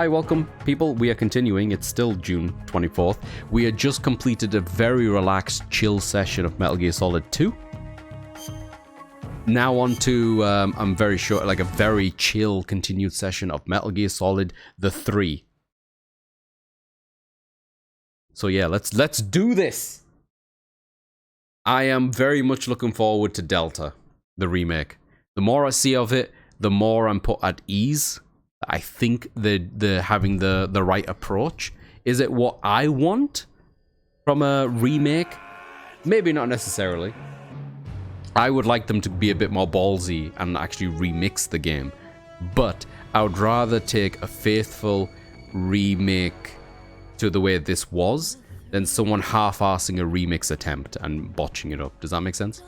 Hi, welcome people. We are continuing. It's still June 24th. We had just completed a very relaxed, chill session of Metal Gear Solid 2. Now on to, I'm very sure, like a very chill continued session of Metal Gear Solid the 3. So yeah, let's do this. I am very much looking forward to Delta, the remake. The more I see of it, the more I'm put at ease. I think they're having the right approach. Is it what I want from a remake? Maybe not necessarily. I would like them to be a bit more ballsy and actually remix the game. But I would rather take a faithful remake to the way this was than someone half-arsing a remix attempt and botching it up. Does that make sense?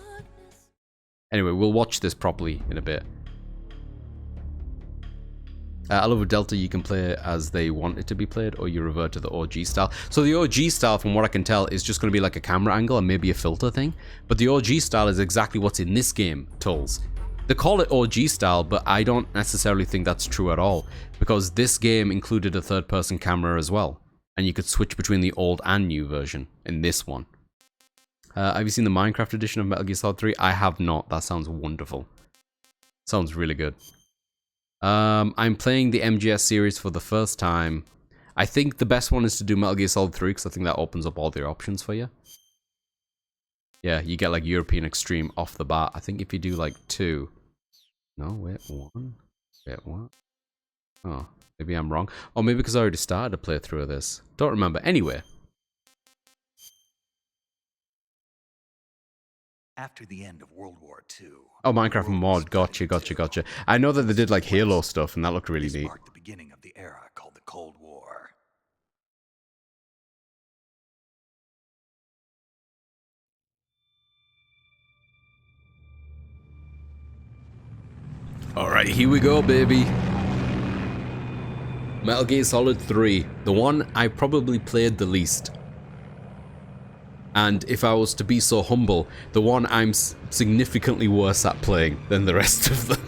Anyway, we'll watch this properly in a bit. I love with Delta, you can play as they want it to be played, or you revert to the OG style. So the OG style, from what I can tell, is just going to be like a camera angle and maybe a filter thing. But the OG style is exactly what's in this game, Tulls. They call it OG style, but I don't necessarily think that's true at all, because this game included a third-person camera as well, and you could switch between the old and new version in this one. Have you seen the Minecraft edition of Metal Gear Solid 3? I have not. That sounds wonderful. Sounds really good. I'm playing the MGS series for the first time. I think the best one is to do Metal Gear Solid 3, because I think that opens up all the options for you. Yeah, you get like European Extreme off the bat. I think if you do like 2... No, wait, 1? Wait, what? Oh, maybe I'm wrong. Or maybe because I already started a playthrough of this. Don't remember. Anyway. After the end of World War II. Oh, Minecraft mod. Gotcha. I know that they did like Halo stuff, and that looked really neat. Marked the beginning of the era called the Cold War. Alright, here we go, baby. Metal Gear Solid 3. The one I probably played the least. And if I was to be so humble, the one I'm significantly worse at playing than the rest of them.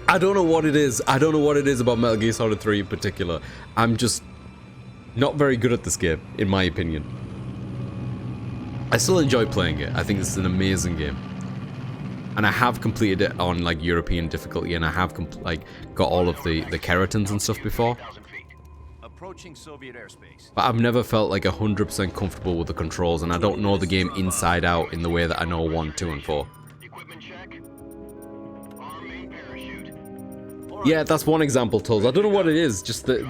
I don't know what it is. I don't know what it is about Metal Gear Solid 3 in particular. I'm just not very good at this game, in my opinion. I still enjoy playing it. I think it's an amazing game. And I have completed it on like European difficulty, and I have like got all of the keratins and stuff before. Approaching Soviet airspace. But I've never felt like 100% comfortable with the controls, and I don't know the game inside out in the way that I know 1, 2, and 4. Equipment check. Arm main parachute. Yeah, that's one example, Tulls. I don't know what it is, just the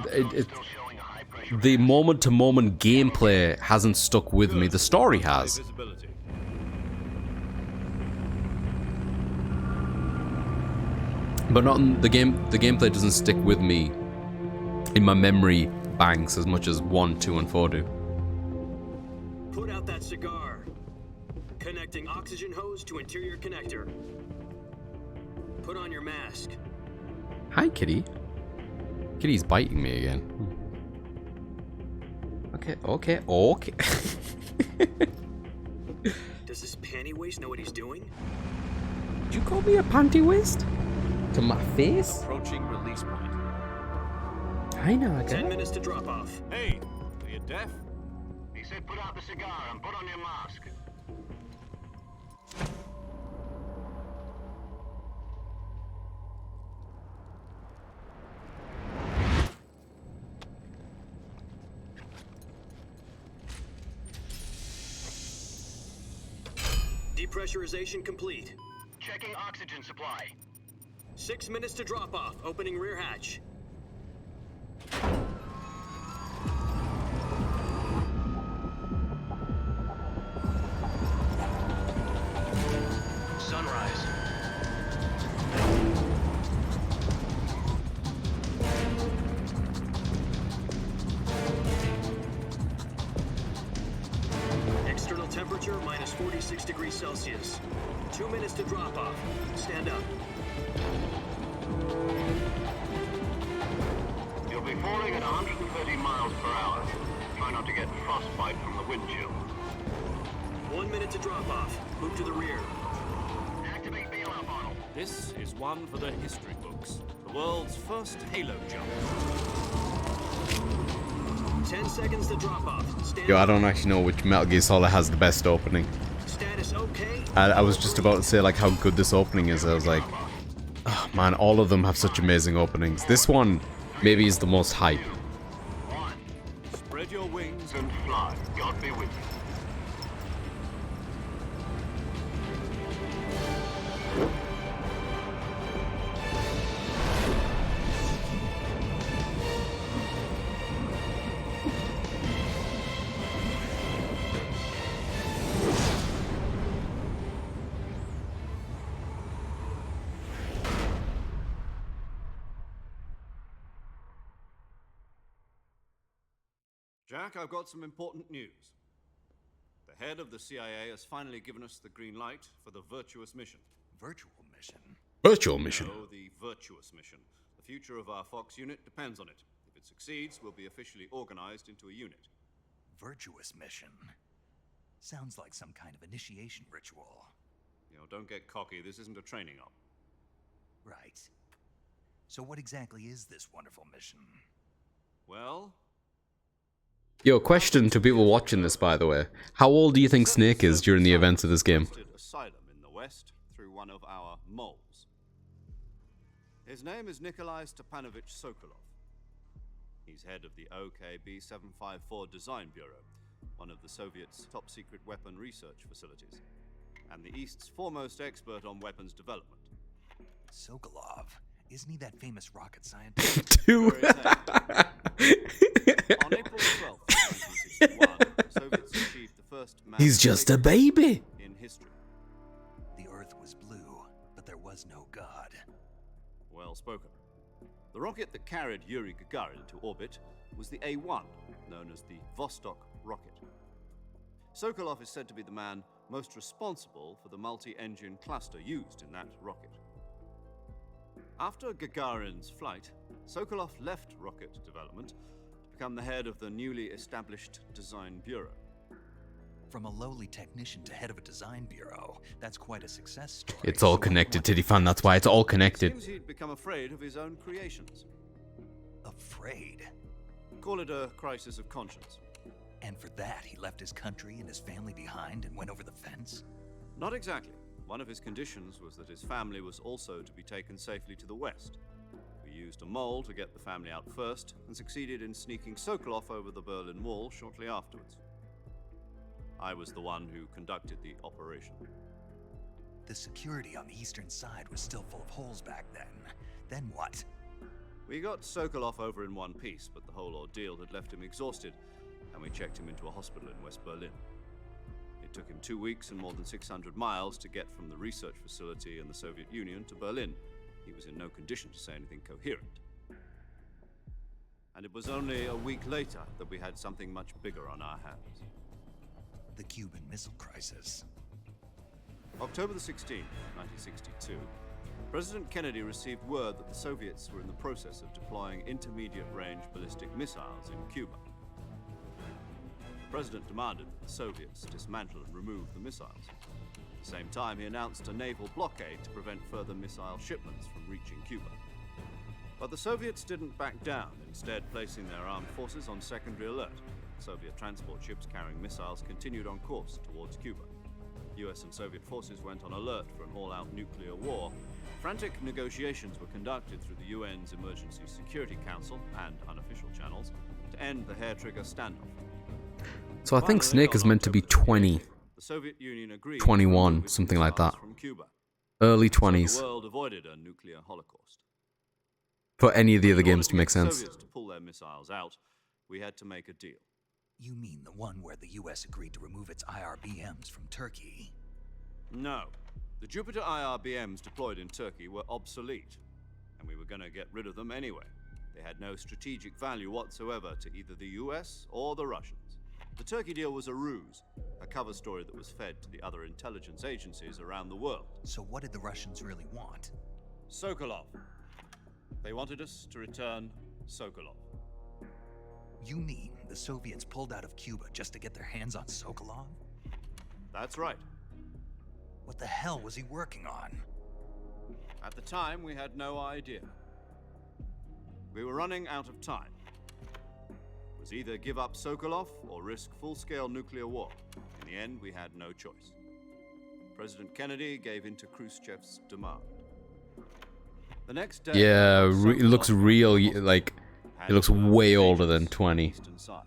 moment-to-moment gameplay hasn't stuck with me. The story has. But not in the game. The gameplay doesn't stick with me in my memory banks as much as 1, 2, and 4 do. Put out that cigar. Connecting oxygen hose to interior connector. Put on your mask. Hi, kitty. Kitty's biting me again. Okay. Does this panty waste know what he's doing? Did you call me a panty waist? To my face? Approaching release point. I know, 10 minutes to drop off. Hey, are you deaf? He said put out the cigar and put on your mask. Depressurization complete. Checking oxygen supply. 6 minutes to drop off. Opening rear hatch. Sunrise. External temperature minus 46 degrees Celsius. 2 minutes to drop off. Stand up. You'll be falling at 130 miles per hour. Try not to get frostbite from the wind chill. 1 minute to drop off. Move to the rear. Activate bailout model. This is one for the history books. The world's first halo jump. 10 seconds to drop off. Stand Yo, I don't actually know which Metal Gear Solid has the best opening. Status okay. I was just about to say like how good this opening is. I was like, oh man, all of them have such amazing openings. This one maybe is the most hype. Spread your wings And fly. God be with you. Jack, I've got some important news. The head of the CIA has finally given us the green light for the virtuous mission. Virtual mission? Virtual mission. No, the virtuous mission. The future of our Fox unit depends on it. If it succeeds, we'll be officially organized into a unit. Virtuous mission? Sounds like some kind of initiation ritual. You know, don't get cocky. This isn't a training op. Right. So what exactly is this wonderful mission? Well, Yo, question to people watching this, by the way. How old do you think Snake is during the events of this game? asylum in the West through one of our moles. His name is Nikolai Stepanovich Sokolov. He's head of the OKB-754 Design Bureau, one of the Soviets' top-secret weapon research facilities, and the East's foremost expert on weapons development. Sokolov. Isn't he that famous rocket scientist? Two. Very sad. On April 12th, 1961, the Soviets achieved the first manned He's just a spacecraft baby. in history. The Earth was blue, but there was no God. Well spoken. The rocket that carried Yuri Gagarin into orbit was the A-1, known as the Vostok rocket. Sokolov is said to be the man most responsible for the multi-engine cluster used in that rocket. After Gagarin's flight, Sokolov left rocket development to become the head of the newly established Design Bureau. From a lowly technician to head of a design bureau, that's quite a success story. It's all connected, Titty Fan. That's why it's all connected. Seems he'd become afraid of his own creations. Afraid. Call it a crisis of conscience. And for that, he left his country and his family behind and went over the fence? Not exactly. One of his conditions was that his family was also to be taken safely to the west. We used a mole to get the family out first, and succeeded in sneaking Sokolov over the Berlin Wall shortly afterwards. I was the one who conducted the operation. The security on the eastern side was still full of holes back then. Then what? We got Sokolov over in one piece, but the whole ordeal had left him exhausted, and we checked him into a hospital in West Berlin. It took him 2 weeks and more than 600 miles to get from the research facility in the Soviet Union to Berlin. He was in no condition to say anything coherent. And it was only a week later that we had something much bigger on our hands. The Cuban Missile Crisis. October the 16th, 1962, President Kennedy received word that the Soviets were in the process of deploying intermediate-range ballistic missiles in Cuba. The President demanded that the Soviets dismantle and remove the missiles. At the same time, he announced a naval blockade to prevent further missile shipments from reaching Cuba. But the Soviets didn't back down, instead placing their armed forces on secondary alert. Soviet transport ships carrying missiles continued on course towards Cuba. US and Soviet forces went on alert for an all-out nuclear war. Frantic negotiations were conducted through the UN's Emergency Security Council and unofficial channels to end the hair-trigger standoff. So I think Finally, Snake is on meant to be October 20. the Soviet Union agreed 21, to remove its something like missiles that. from Cuba. Early So 20s. the world avoided a nuclear holocaust. For any of the other In order games to make get the sense. Soviets to pull their missiles out, we had to make a deal. You mean the one where the US agreed to remove its IRBMs from Turkey? No. The Jupiter IRBMs deployed in Turkey were obsolete, and we were going to get rid of them anyway. They had no strategic value whatsoever to either the US or the Russians. The Turkey deal was a ruse, a cover story that was fed to the other intelligence agencies around the world. So what did the Russians really want? Sokolov. They wanted us to return Sokolov. You mean the Soviets pulled out of Cuba just to get their hands on Sokolov? That's right. What the hell was he working on? At the time, we had no idea. We were running out of time. It was either give up Sokolov or risk full-scale nuclear war. In the end, we had no choice. President Kennedy gave in to Khrushchev's demand. The next day, Yeah, it looks real, like, it looks way older than 20. Eastern side.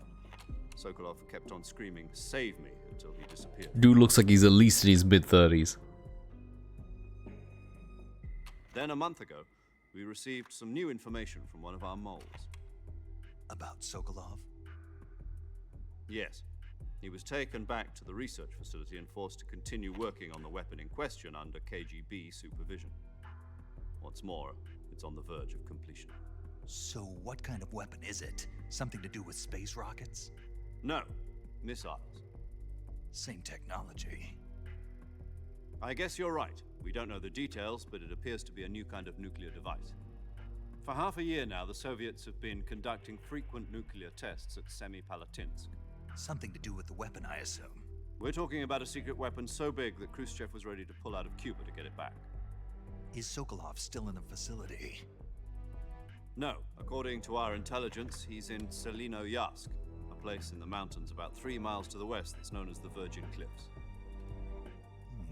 Sokolov kept on screaming, "Save me," until he disappeared. Dude looks like he's at least in his mid-30s. Then a month ago, we received some new information from one of our moles. About Sokolov? Yes. He was taken back to the research facility and forced to continue working on the weapon in question under KGB supervision. What's more, it's on the verge of completion. So what kind of weapon is it? Something to do with space rockets? No, missiles. Same technology. I guess you're right. We don't know the details, but it appears to be a new kind of nuclear device. For half a year now, the Soviets have been conducting frequent nuclear tests at Semipalatinsk. Something to do with the weapon, I assume. We're talking about a secret weapon so big that Khrushchev was ready to pull out of Cuba to get it back. Is Sokolov still in the facility? No, according to our intelligence, he's in Selino-Yarsk, a place in the mountains about 3 miles to the west that's known as the Virgin Cliffs.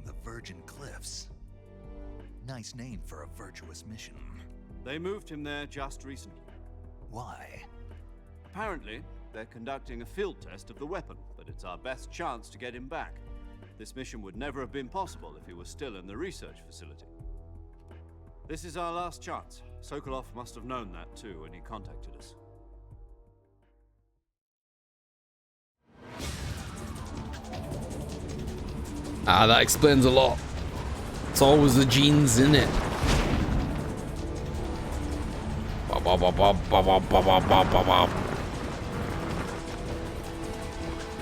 The Virgin Cliffs. Nice name for a virtuous mission. They moved him there just recently. Why? Apparently, they're conducting a field test of the weapon, but it's our best chance to get him back. This mission would never have been possible if he was still in the research facility. This is our last chance. Sokolov must have known that too when he contacted us. Ah, that explains a lot. It's always the genes in it.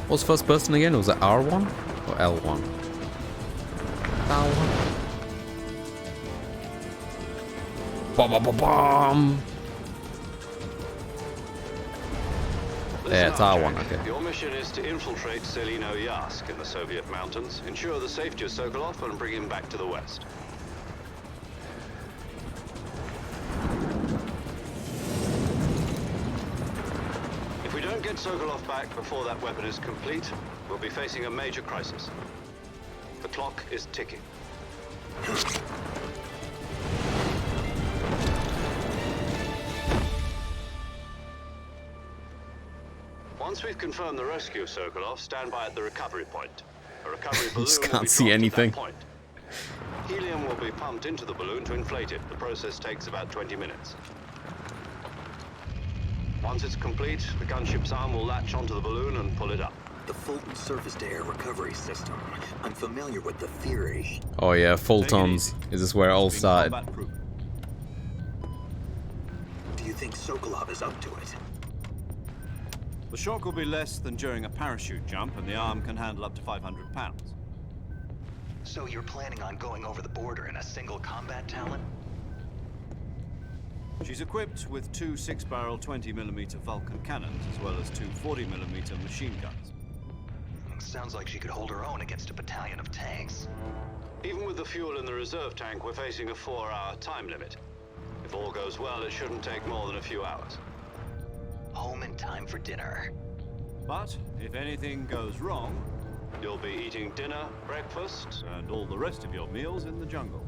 What's first person again? Was it R1 or L1? R1. Bam. Yeah, it's R1, okay. Your mission is to infiltrate Selino-Yarsk in the Soviet mountains, ensure the safety of Sokolov, and bring him back to the west. If we don't get Sokolov back before that weapon is complete, we'll be facing a major crisis. The clock is ticking. Once we've confirmed the rescue of Sokolov, stand by at the recovery point. A recovery balloon Just will can't be see dropped at anything. that point. Helium will be pumped into the balloon to inflate it. The process takes about 20 minutes. Once it's complete, the gunship's arm will latch onto the balloon and pull it up. The Fulton surface-to-air recovery system. I'm familiar with the theory. Oh yeah, Fultons. Is this where it all started? Combat-proof. Do you think Sokolov is up to it? The shock will be less than during a parachute jump, and the arm can handle up to 500 pounds. So you're planning on going over the border in a single combat talon? She's equipped with 2 6-barrel 20mm Vulcan cannons, as well as 2 40mm machine guns. Sounds like she could hold her own against a battalion of tanks. Even with the fuel in the reserve tank, we're facing a 4-hour time limit. If all goes well, it shouldn't take more than a few hours. Home in time for dinner. But if anything goes wrong, You'll be eating dinner, breakfast, and all the rest of your meals in the jungle.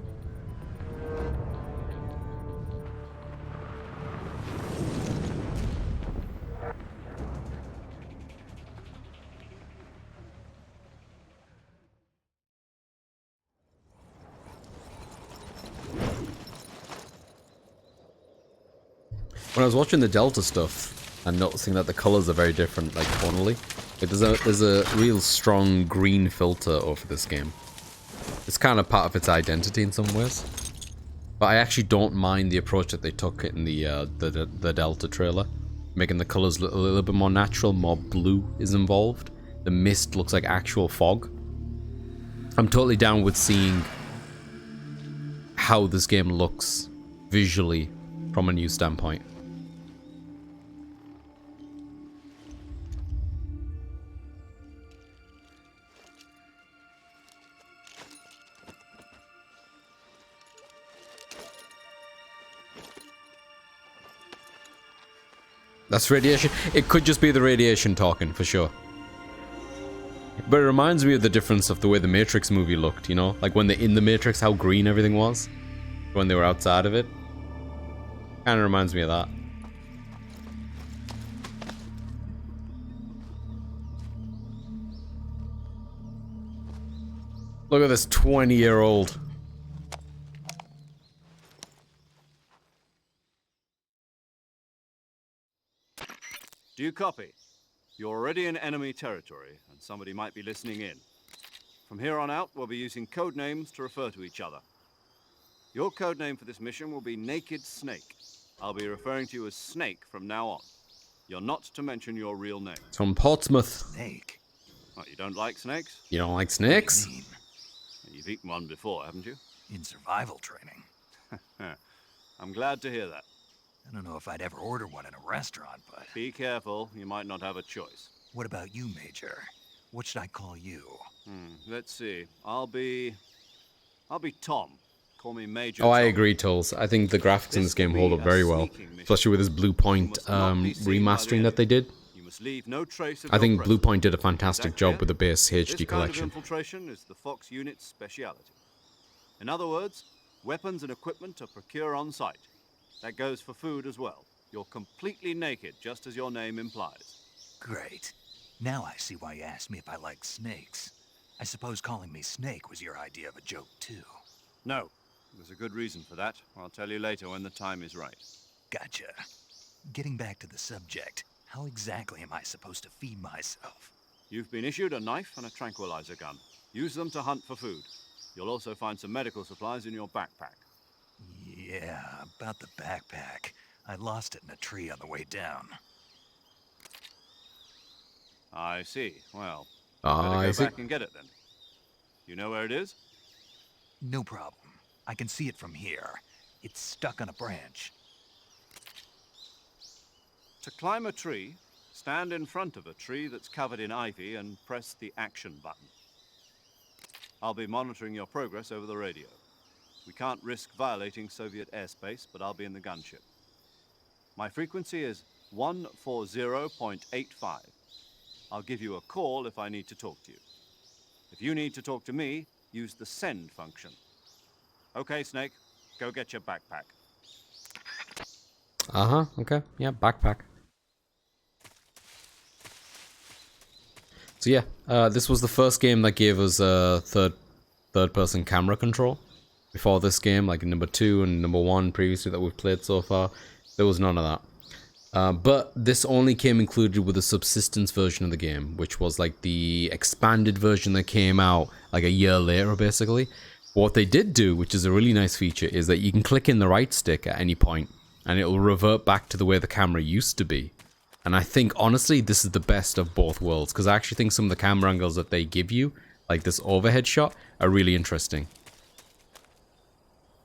When I was watching the Delta stuff and noticing that the colors are very different, like tonally, like there's a real strong green filter over this game. It's kind of part of its identity in some ways. But I actually don't mind the approach that they took in the Delta trailer, making the colors look a little bit more natural, more blue is involved. The mist looks like actual fog. I'm totally down with seeing how this game looks visually from a new standpoint. That's radiation. It could just be the radiation talking, for sure. But it reminds me of the difference of the way the Matrix movie looked, you know? Like when they're in the Matrix, how green everything was. When they were outside of it. Kinda reminds me of that. Look at this 20-year-old. Do you copy? You're already in enemy territory, and somebody might be listening in. From here on out, we'll be using code names to refer to each other. Your code name for this mission will be Naked Snake. I'll be referring to you as Snake from now on. You're not to mention your real name. It's from Portsmouth. Snake? What, you don't like snakes? You don't like What do you snakes? mean? You've eaten one before, haven't you? In survival training. I'm glad to hear that. I don't know if I'd ever order one in a restaurant, but... Be careful, you might not have a choice. What about you, Major? What should I call you? Let's see. I'll be Tom. Call me Major Oh, I Tom. agree, Tulls. I think the graphics in this game hold up very well. Especially with this Blue Point remastering that they did. You must leave no trace of I your think Blue presence. Point did a fantastic Is that job clear? with the base This HD kind collection. of infiltration is the Fox unit's speciality. In other words, weapons and equipment are procured on site. That goes for food as well. You're completely naked, just as your name implies. Great. Now I see why you asked me if I like snakes. I suppose calling me Snake was your idea of a joke, too. No, there's a good reason for that. I'll tell you later when the time is right. Gotcha. Getting back to the subject, how exactly am I supposed to feed myself? You've been issued a knife and a tranquilizer gun. Use them to hunt for food. You'll also find some medical supplies in your backpack. Yeah, about the backpack. I lost it in a tree on the way down. I see. Well, Ah, better I go see. back and get it then. You know where it is? No problem. I can see it from here. It's stuck on a branch. To climb a tree, stand in front of a tree that's covered in ivy and press the action button. I'll be monitoring your progress over the radio. We can't risk violating Soviet airspace, but I'll be in the gunship. My frequency is 140.85. I'll give you a call if I need to talk to you. If you need to talk to me, use the send function. Okay, Snake, go get your backpack. Uh-huh, okay. Yeah, backpack. So yeah, this was the first game that gave us third-person camera control. Before this game, like number 2 and number 1 previously that we've played so far, there was none of that. But this only came included with the subsistence version of the game, which was like the expanded version that came out like a year later, basically. What they did do, which is a really nice feature, is that you can click in the right stick at any point, and it will revert back to the way the camera used to be. And I think, honestly, this is the best of both worlds, because I actually think some of the camera angles that they give you, like this overhead shot, are really interesting.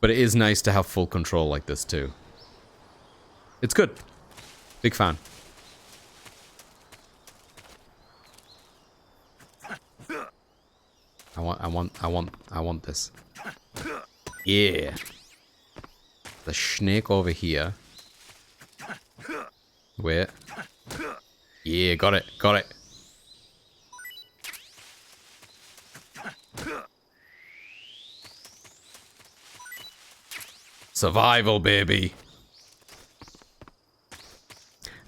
But it is nice to have full control like this, too. It's good. Big fan. I want this. Yeah. The snake over here. Wait. Yeah, got it. Got it. Survival, baby.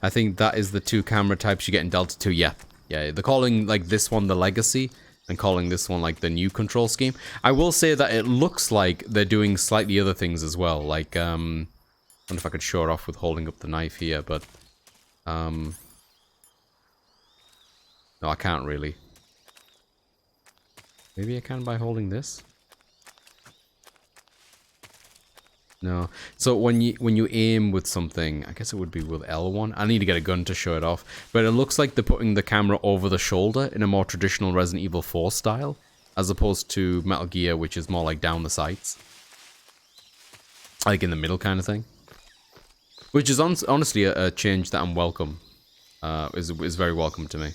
I think that is the 2 camera types you get in Delta 2. Yeah. Yeah, they're calling like this one the Legacy and calling this one like the new control scheme. I will say that it looks like they're doing slightly other things as well. Like, I don't know if I could show it off with holding up the knife here, but no, I can't really. Maybe I can by holding this. No. So when you aim with something, I guess it would be with L1. I need to get a gun to show it off. But it looks like they're putting the camera over the shoulder in a more traditional Resident Evil 4 style, as opposed to Metal Gear, which is more like down the sights. Like in the middle kind of thing. Which is honestly a change that I'm welcome. Is very welcome to me.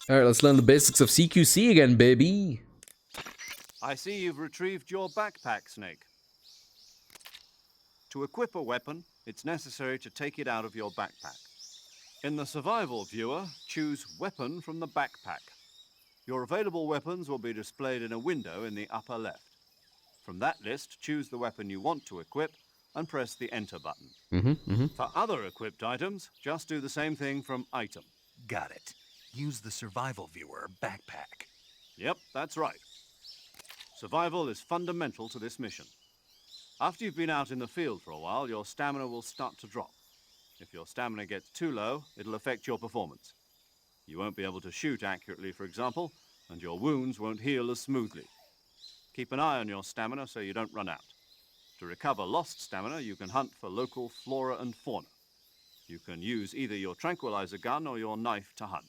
Alright, let's learn the basics of CQC again, baby. I see you've retrieved your backpack, Snake. To equip a weapon, it's necessary to take it out of your backpack. In the survival viewer, choose Weapon from the backpack. Your available weapons will be displayed in a window in the upper left. From that list, choose the weapon you want to equip and press the Enter button. For other equipped items, just do the same thing from Item. Got it. Use the survival viewer backpack. Yep, that's right. Survival is fundamental to this mission. After you've been out in the field for a while, your stamina will start to drop. If your stamina gets too low, it'll affect your performance. You won't be able to shoot accurately, for example, and your wounds won't heal as smoothly. Keep an eye on your stamina so you don't run out. To recover lost stamina, you can hunt for local flora and fauna. You can use either your tranquilizer gun or your knife to hunt.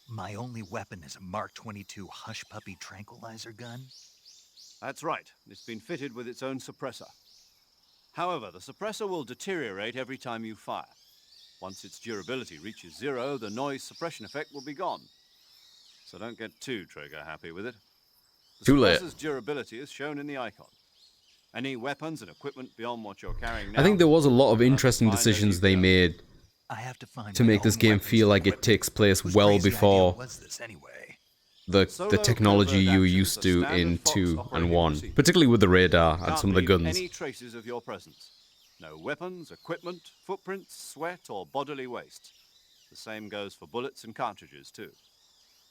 My only weapon is a Mark 22 Hush Puppy tranquilizer gun? That's right. It's been fitted with its own suppressor. However, the suppressor will deteriorate every time you fire. Once its durability reaches 0, the noise suppression effect will be gone. So don't get too trigger-happy with it. The Too late. suppressor's durability is shown in the icon. Any weapons and equipment beyond what you're carrying now... I think there was a lot of you'll have to interesting find as decisions you they go. made I have to find to my make this own game weapons feel and like it equipment. takes place Whose well crazy before idea was this anyway? the technology you were used to in 2 and 1, particularly with the radar and Can't some of the leave guns. any traces of your presence. No weapons, equipment, footprints, sweat, or bodily waste. The same goes for bullets and cartridges, too.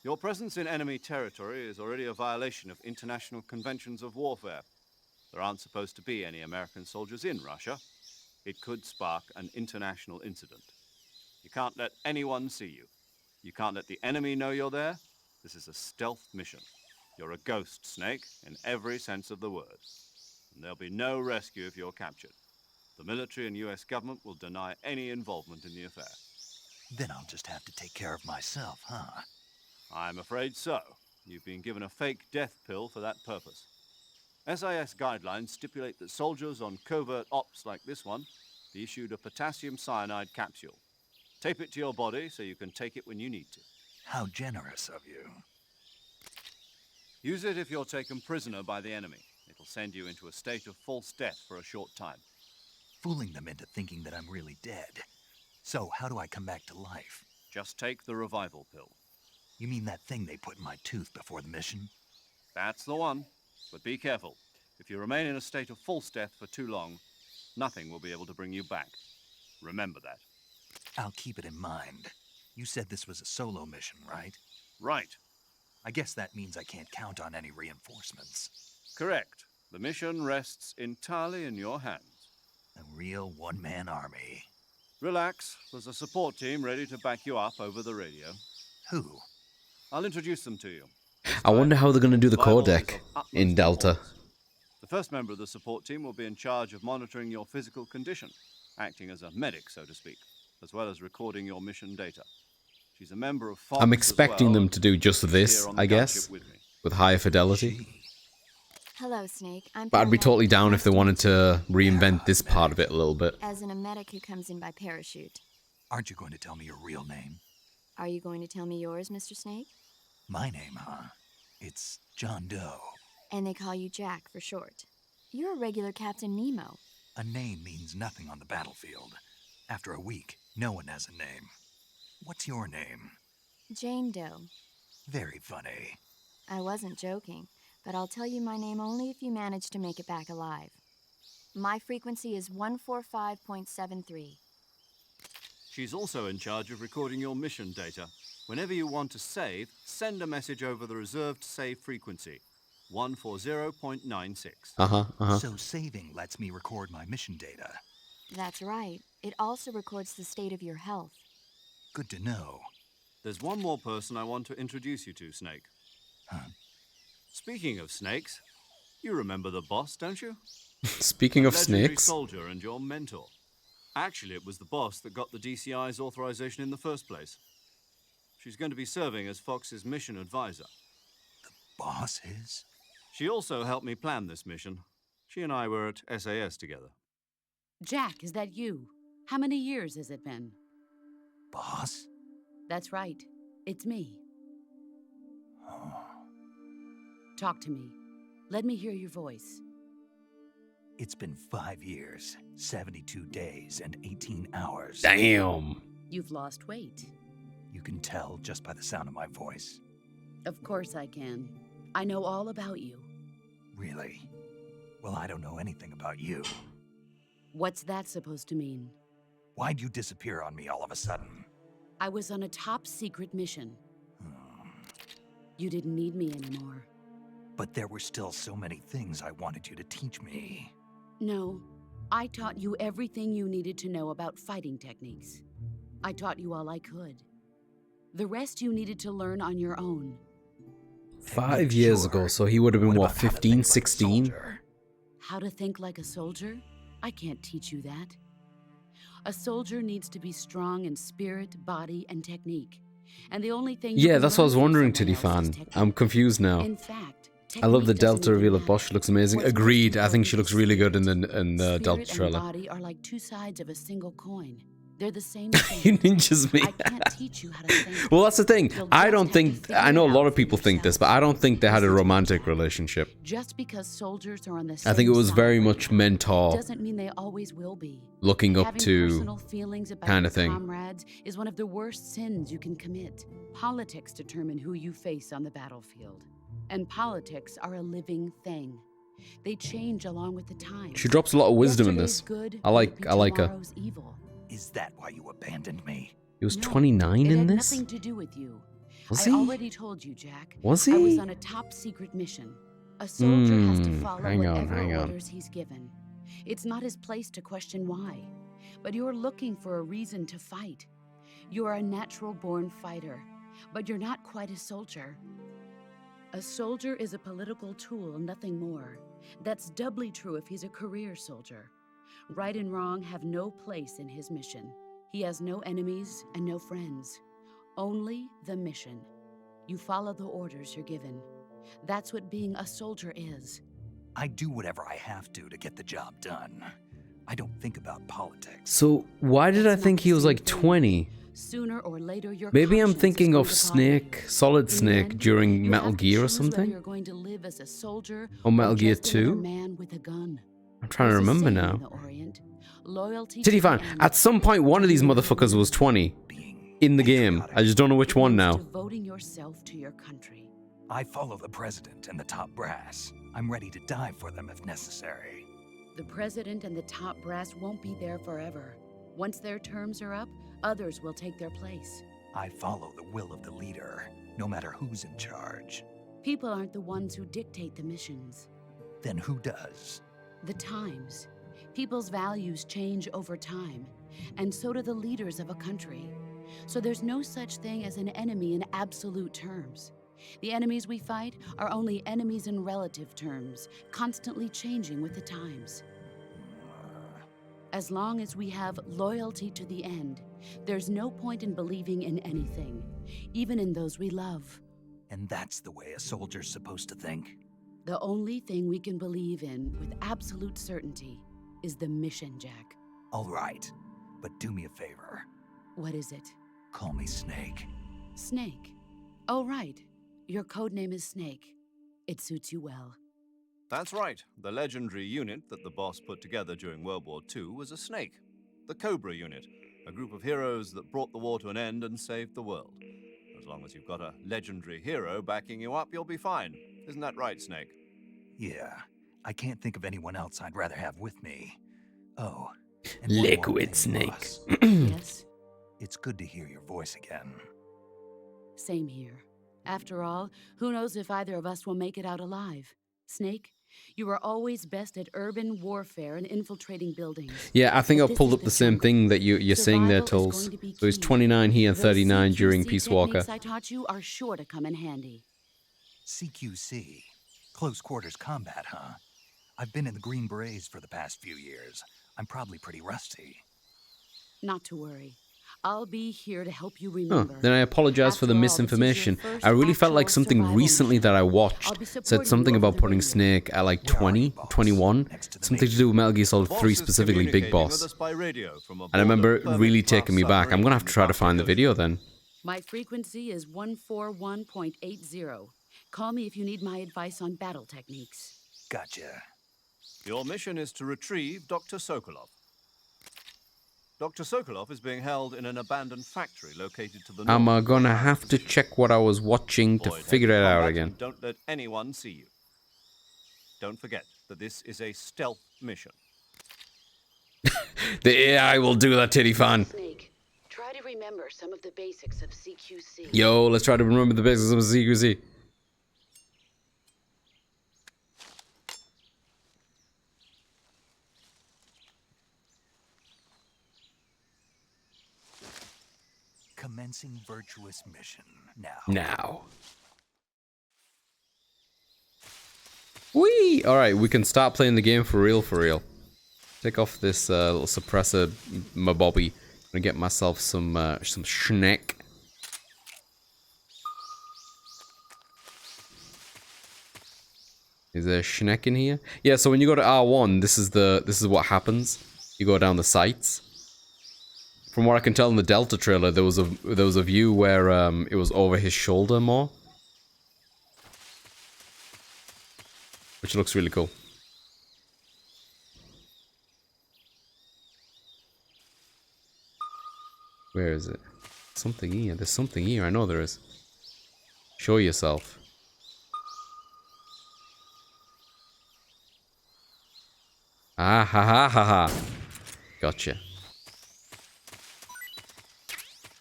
Your presence in enemy territory is already a violation of international conventions of warfare. There aren't supposed to be any American soldiers in Russia. It could spark an international incident. You can't let anyone see you. You can't let the enemy know you're there. This is a stealth mission. You're a ghost, Snake, in every sense of the word. And there'll be no rescue if you're captured. The military and US government will deny any involvement in the affair. Then I'll just have to take care of myself, huh? I'm afraid so. You've been given a fake death pill for that purpose. SIS guidelines stipulate that soldiers on covert ops like this one be issued a potassium cyanide capsule. Tape it to your body so you can take it when you need to. How generous of you. Use it if you're taken prisoner by the enemy. It'll send you into a state of false death for a short time. Fooling them into thinking that I'm really dead. So, how do I come back to life? Just take the revival pill. You mean that thing they put in my tooth before the mission? That's the one. But be careful. If you remain in a state of false death for too long, nothing will be able to bring you back. Remember that. I'll keep it in mind. You said this was a solo mission, right? Right. I guess that means I can't count on any reinforcements. Correct. The mission rests entirely in your hands. A real one-man army. Relax. There's a support team ready to back you up over the radio. Who? I'll introduce them to you. I wonder how they're going to do the Survival is codec of utmost in Delta. importance. The first member of the support team will be in charge of monitoring your physical condition, acting as a medic, so to speak, as well as recording your mission data. She's a member of FOX I'm as expecting well, them to do just and this, here on the I guess, gunship with me. with higher fidelity. Hello, Snake. I'm But I'd be paramedic. totally down if they Nice to wanted meet you. to reinvent this part of it a little bit. As in a medic who comes in by parachute. Aren't you going to tell me your real name? Are you going to tell me yours, Mr. Snake? My name, huh? It's John Doe. And they call you Jack for short. You're a regular Captain Nemo. A name means nothing on the battlefield. After a week, no one has a name. What's your name? Jane Doe. Very funny. I wasn't joking, but I'll tell you my name only if you manage to make it back alive. My frequency is 145.73. She's also in charge of recording your mission data. Whenever you want to save, send a message over the reserved save frequency, 140.96. So saving lets me record my mission data. That's right. It also records the state of your health. Good to know. There's one more person I want to introduce you to, Snake. Huh? Speaking of snakes, you remember the boss, don't you? Speaking of Legendary snakes, soldier and your mentor. Actually, it was the boss that got the DCI's authorization in the first place. She's going to be serving as Fox's mission advisor. Boss is? She also helped me plan this mission. She and I were at SAS together. Jack, is that you? How many years has it been? Boss? That's right. It's me. Oh. Talk to me. Let me hear your voice. It's been 5 years, 72 days, and 18 hours. Damn. You've lost weight. You can tell just by the sound of my voice. Of course I can. I know all about you. Really? Well, I don't know anything about you. What's that supposed to mean? Why'd you disappear on me all of a sudden? I was on a top-secret mission. You didn't need me anymore. But there were still so many things I wanted you to teach me. No, I taught you everything you needed to know about fighting techniques. I taught you all I could. The rest you needed to learn on your own. 5 years ago, so he would have been, what, 15, 16? How to think like a soldier? I can't teach you that. A soldier needs to be strong in spirit, body, and technique. And the only thing Yeah, that's what I was wondering, Tiddy Fan. I'm confused now. In fact, I love the Delta reveal of Bosch. She looks amazing. Agreed. I think she looks really good in the Delta trailer. And body are like two sides of a single coin. They're the same You thing. ninjas me. I can't teach you how to think. Well, that's the thing. You'll I just don't have to think... figure I know a it lot out of people for think this, yourself. but I don't think they had a Listen to me, romantic Jack. relationship. Just because soldiers are on the same I think it was side very much mentor, doesn't mean they always will be. looking up Having to... personal feelings about kinda your thing. comrades is one of the worst sins you can commit. Politics determine who you face on the battlefield. And politics are a living thing. They change along with the times. She drops a lot of wisdom in Yesterday's this. good I like might be her. tomorrow's evil. Is that why you abandoned me? He was No, 29 it in had this? nothing to do with you. Was I he? already told you, Jack. Was I was he? on a top secret mission. A soldier has to follow hang on, whatever orders he's given. It's not his place to question why. But you're looking for a reason to fight. You are a natural-born fighter, but you're not quite a soldier. A soldier is a political tool, nothing more. That's doubly true if he's a career soldier. Right and wrong have no place in his mission. He has no enemies and no friends. Only the mission. You follow the orders you're given. That's what being a soldier is. I do whatever I have to get the job done. I don't think about politics. So, why did I That's think not he the was same like thing. 20? Sooner or later, your Maybe I'm conscience is thinking going of to call Snake, you. Solid In the Snake, end, during you Metal have to Gear or choose whether something? you're going to live as a soldier Or Metal Gear just another 2? man with a gun. I'm trying to There's a remember saying now. in the Orient, loyalty Tiddy to the Fan, end. at some point one of these motherfuckers was 20 Being in the game. I just don't know which one now. Devoting yourself to your country. I follow the president and the top brass. I'm ready to die for them if necessary. The president and the top brass won't be there forever. Once their terms are up, others will take their place. I follow the will of the leader, no matter who's in charge. People aren't the ones who dictate the missions. Then who does? The times. People's values change over time, and so do the leaders of a country. So there's no such thing as an enemy in absolute terms. The enemies we fight are only enemies in relative terms, constantly changing with the times. As long as we have loyalty to the end, there's no point in believing in anything, even in those we love. And that's the way a soldier's supposed to think? The only thing we can believe in with absolute certainty is the mission, Jack. All right, but do me a favor. What is it? Call me Snake. Snake. Oh, right. Your code name is Snake. It suits you well. That's right. The legendary unit that the boss put together during World War II was a snake. The Cobra unit, a group of heroes that brought the war to an end and saved the world. As long as you've got a legendary hero backing you up, you'll be fine. Isn't that right, Snake? Yeah, I can't think of anyone else I'd rather have with me. Oh, and one more Liquid thing, Snake. boss. Yes? It's good to hear your voice again. Same here. After all, who knows if either of us will make it out alive? Snake, you were always best at urban warfare and infiltrating buildings. Yeah, I think But I've this pulled is up the the same jungle. thing that you're saying there, Survival is Tulls. going to be So he's key. 29 here and Those 39 during CQC Peace Walker. techniques I taught you are sure to come in handy. CQC. Close quarters combat, huh? I've been in the Green Berets for the past few years. I'm probably pretty rusty. Not to worry. I'll be here to help you Huh. remember. Then I apologize for the After all, this is your misinformation. first I really felt like actual something survival recently mission. that I I'll watched be said supporting something you over about the putting radio. Snake at like Where are 20, you, boss? 21. Next to the Something to main do with Metal Gear Solid The boss 3 is specifically, Big communicating with Boss. us by radio from And I remember it aboard a really Permit-class taking me back. I'm gonna have to try to submarine find the video then. My frequency is 141.80. Call me if you need my advice on battle techniques. Gotcha. Your mission is to retrieve Dr. Sokolov. Dr. Sokolov is being held in an abandoned factory located to the north. I'm of your gonna current have to position. check what I was watching to Avoid figure heavy it out combat again. and don't let anyone see you. Don't forget that this is a stealth mission. The AI will do that, titty fan. Snake, try to remember some of the basics of CQC. Yo, let's try to remember the basics of CQC. Commencing virtuous mission now. Now. Whee! Alright, we can start playing the game for real, for real. Take off this little suppressor, my bobby. I'm gonna get myself some schneck. Is there a schneck in here? Yeah, so when you go to R1, this is what happens. You go down the sights. From what I can tell in the Delta trailer, there was a view where it was over his shoulder more. Which looks really cool. Where is it? Something here. There's something here. I know there is. Show yourself. Ah, ha, ha, ha, ha. Gotcha.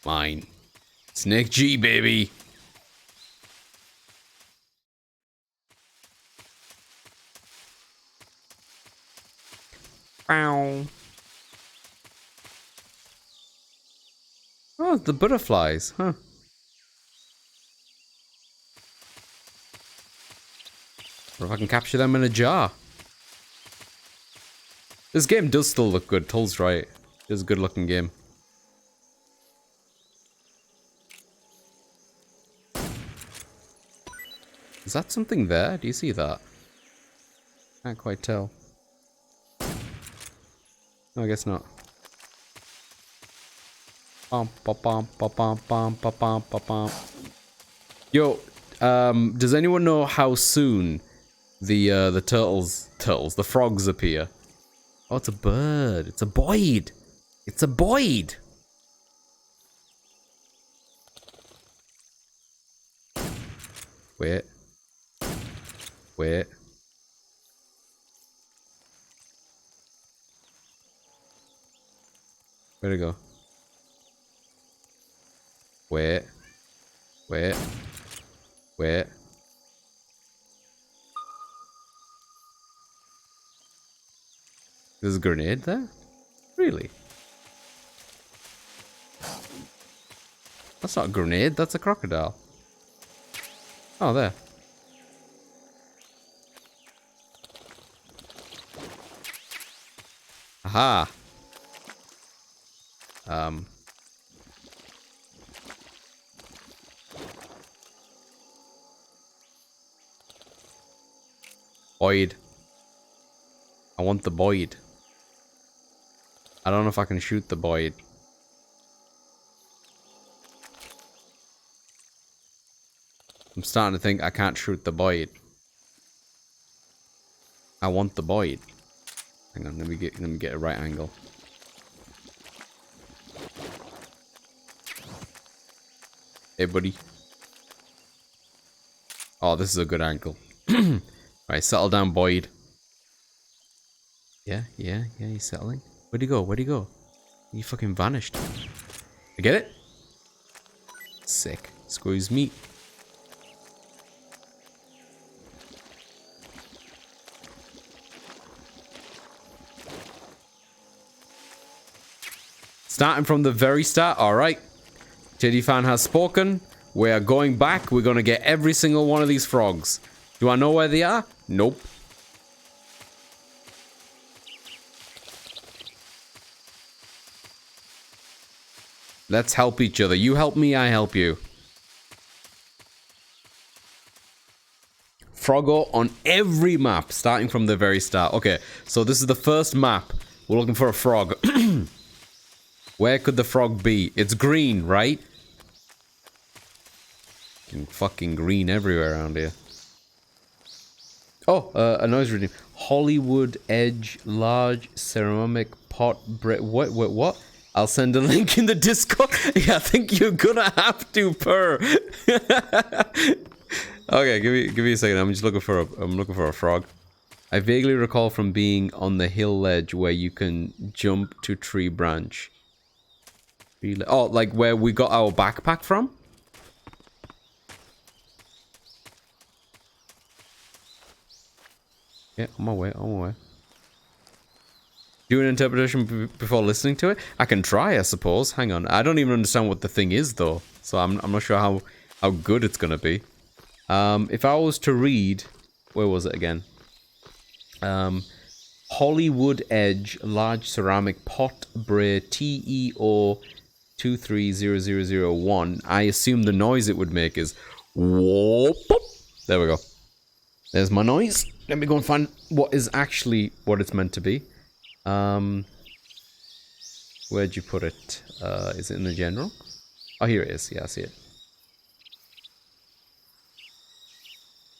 Mine. Snake G, baby. Bow. Oh, the butterflies, huh? Or if I can capture them in a jar. This game does still look good, Tull's right. It's a good looking game. Is that something there? Do you see that? Can't quite tell. No, I guess not. Yo, does anyone know how soon the the frogs appear? Oh, it's a bird. It's a Boyd. It's a Boyd. Wait. Wait. Where'd it go? Wait. Wait. Wait. There's a grenade there? Really? That's not a grenade, that's a crocodile. Oh, there. Aha. Boyd. I want the Boyd. I don't know if I can shoot the Boyd. I'm starting to think I can't shoot the Boyd. I want the Boyd. Hang on, let me get a right angle. Hey, buddy. Oh, this is a good angle. Right, settle down, Boyd. Yeah, he's settling. Where'd he go? Where'd he go? He fucking vanished. I get it? Sick. Squeeze meat. Starting from the very start. Alright. JD Fan has spoken. We are going back. We're going to get every single one of these frogs. Do I know where they are? Nope. Let's help each other. You help me, I help you. Froggo on every map, starting from the very start. Okay, so this is the first map. We're looking for a frog. Where could the frog be? It's green, right? Fucking green everywhere around here. Oh, a noise reading. Hollywood Edge large ceramic pot bread. What? I'll send a link in the Discord. Yeah, I think you're gonna have to, per. Okay, give me a second. I'm looking for a frog. I vaguely recall from being on the hill ledge where you can jump to tree branch. Oh, like where we got our backpack from? Yeah, on my way. Do an interpretation before listening to it? I can try, I suppose. Hang on. I don't even understand what the thing is, though. So I'm not sure how good it's gonna be. If I was to read... Where was it again? Hollywood Edge Large Ceramic Pot Bray TEO 230001. I assume the noise it would make is... Whoop. There we go. There's my noise. Let me go and find what is actually what it's meant to be. Where'd you put it? Is it in the general? Oh, here it is. Yeah, I see it.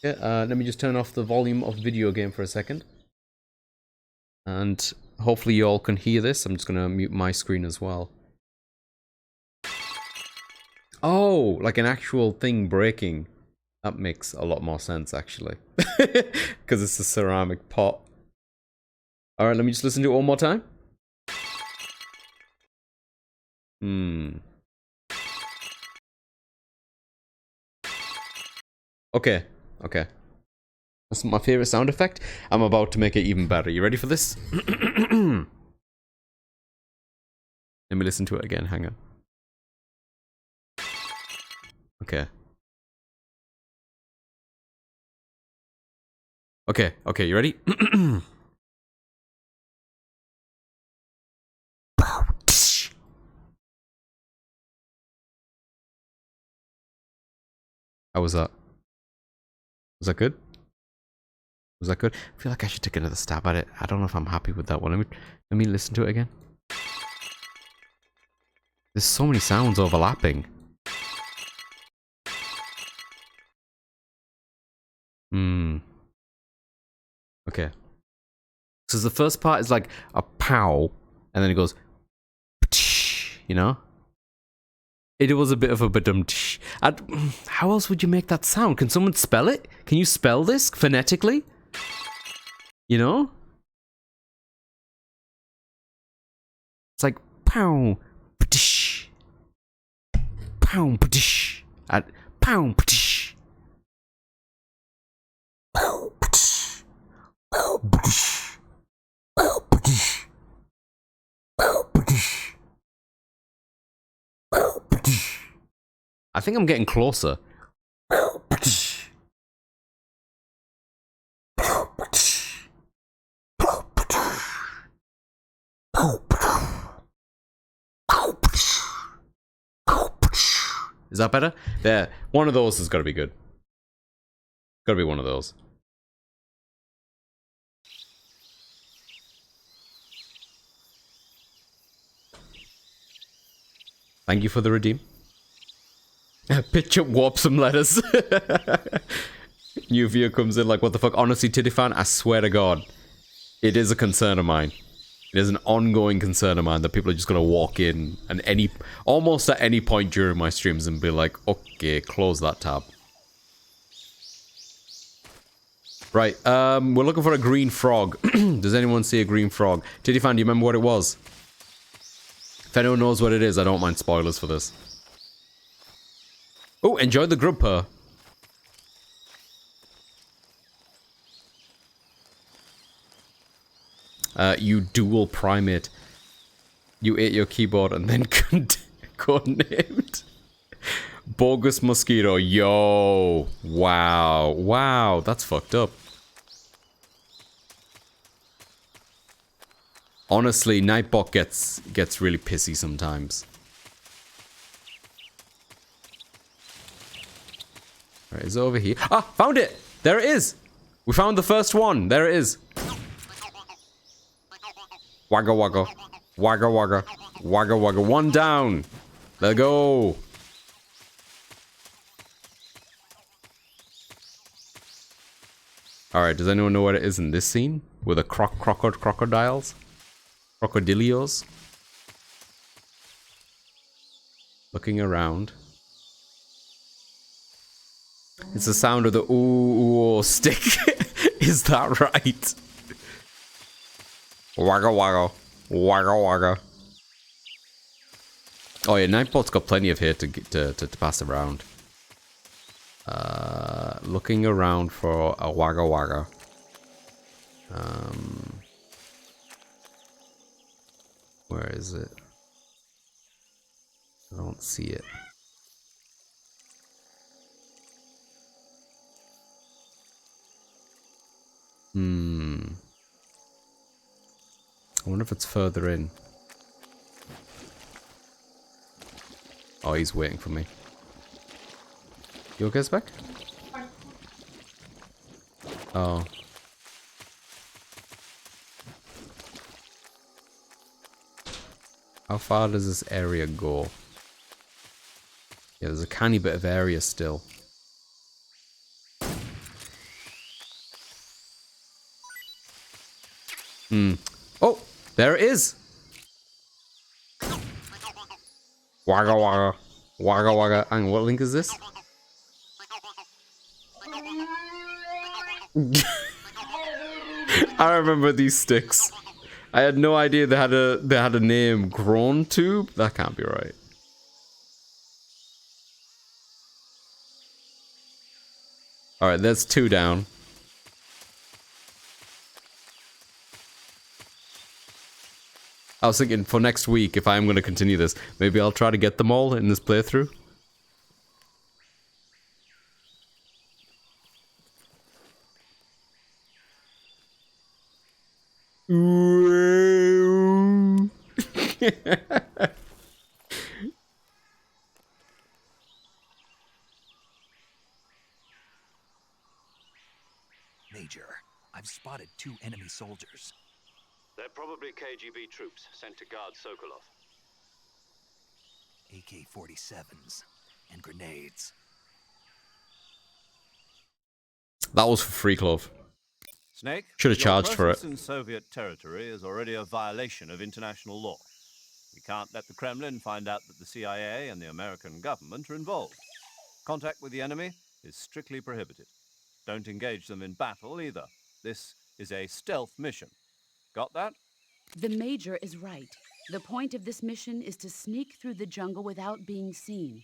Yeah, let me just turn off the volume of video game for a second. And hopefully you all can hear this. I'm just going to mute my screen as well. Oh, like an actual thing breaking. That makes a lot more sense, actually. Because it's a ceramic pot. Alright, let me just listen to it one more time. Okay. That's my favorite sound effect. I'm about to make it even better. You ready for this? Let me listen to it again. Hang on. Okay. Okay, you ready? How was that? Was that good? Was that good? I feel like I should take another stab at it. I don't know if I'm happy with that one. Let me listen to it again. There's so many sounds overlapping. Okay. So the first part is like a pow, and then it goes, you know? It was a bit of a badum. How else would you make that sound? Can someone spell it? Can you spell this phonetically? You know? It's like pow, ptish, pow, ptish, at pow, ptish, pow, ptish, pow, ptish, pow, ptish, pow, ptish, pow, ptish. I think I'm getting closer. Pow, ptish, pow, ptish, pow, ptish, pow, ptish. Is that better? There. One of those has got to be good. Got to be one of those. Thank you for the redeem. Pitch up, warp some letters. New viewer comes in like, what the fuck? Honestly, Titty fan, I swear to God, it is a concern of mine. It is an ongoing concern of mine that people are just going to walk in and almost at any point during my streams and be like, okay, close that tab. Right, we're looking for a green frog. Does anyone see a green frog? Titty fan, do you remember what it was? If anyone knows what it is, I don't mind spoilers for this. Oh, enjoy the grub purr. You dual primate. You ate your keyboard and then codenamed. Bogus mosquito. Yo. Wow. Wow. That's fucked up. Honestly, Nightbot gets really pissy sometimes. Alright, is it over here? Ah, found it! There it is! We found the first one. There it is. Wagga wagga. Wagga wagga. Wagga wagga. One down. Let's go. Alright, does anyone know what it is in this scene? With the crocodiles? Crocodilios? Looking around. It's the sound of the ooh stick. Is that right? Wagga wagga. Wagga wagga. Oh yeah, Nightbot's got plenty of hair to pass around. Looking around for a Wagga Wagga. Where is it? I don't see it. I wonder if it's further in. Oh, he's waiting for me. You okay, Spec? Oh. How far does this area go? Yeah, there's a canny bit of area still. Oh, there it is. Wagga wagga. Wagga wagga. Hang on, what link is this? I remember these sticks. I had no idea they had a name. Grown tube? That can't be right. Alright, there's 2 down. I was thinking for next week, if I'm going to continue this, maybe I'll try to get them all in this playthrough. Major, I've spotted 2 enemy soldiers. They're probably KGB troops sent to guard Sokolov. AK-47s and grenades. That was for free, Clove. Snake, Should have charged for it. Your presence in Soviet territory is already a violation of international law. We can't let the Kremlin find out that the CIA and the American government are involved. Contact with the enemy is strictly prohibited. Don't engage them in battle either. This is a stealth mission. Got that? The Major is right. The point of this mission is to sneak through the jungle without being seen.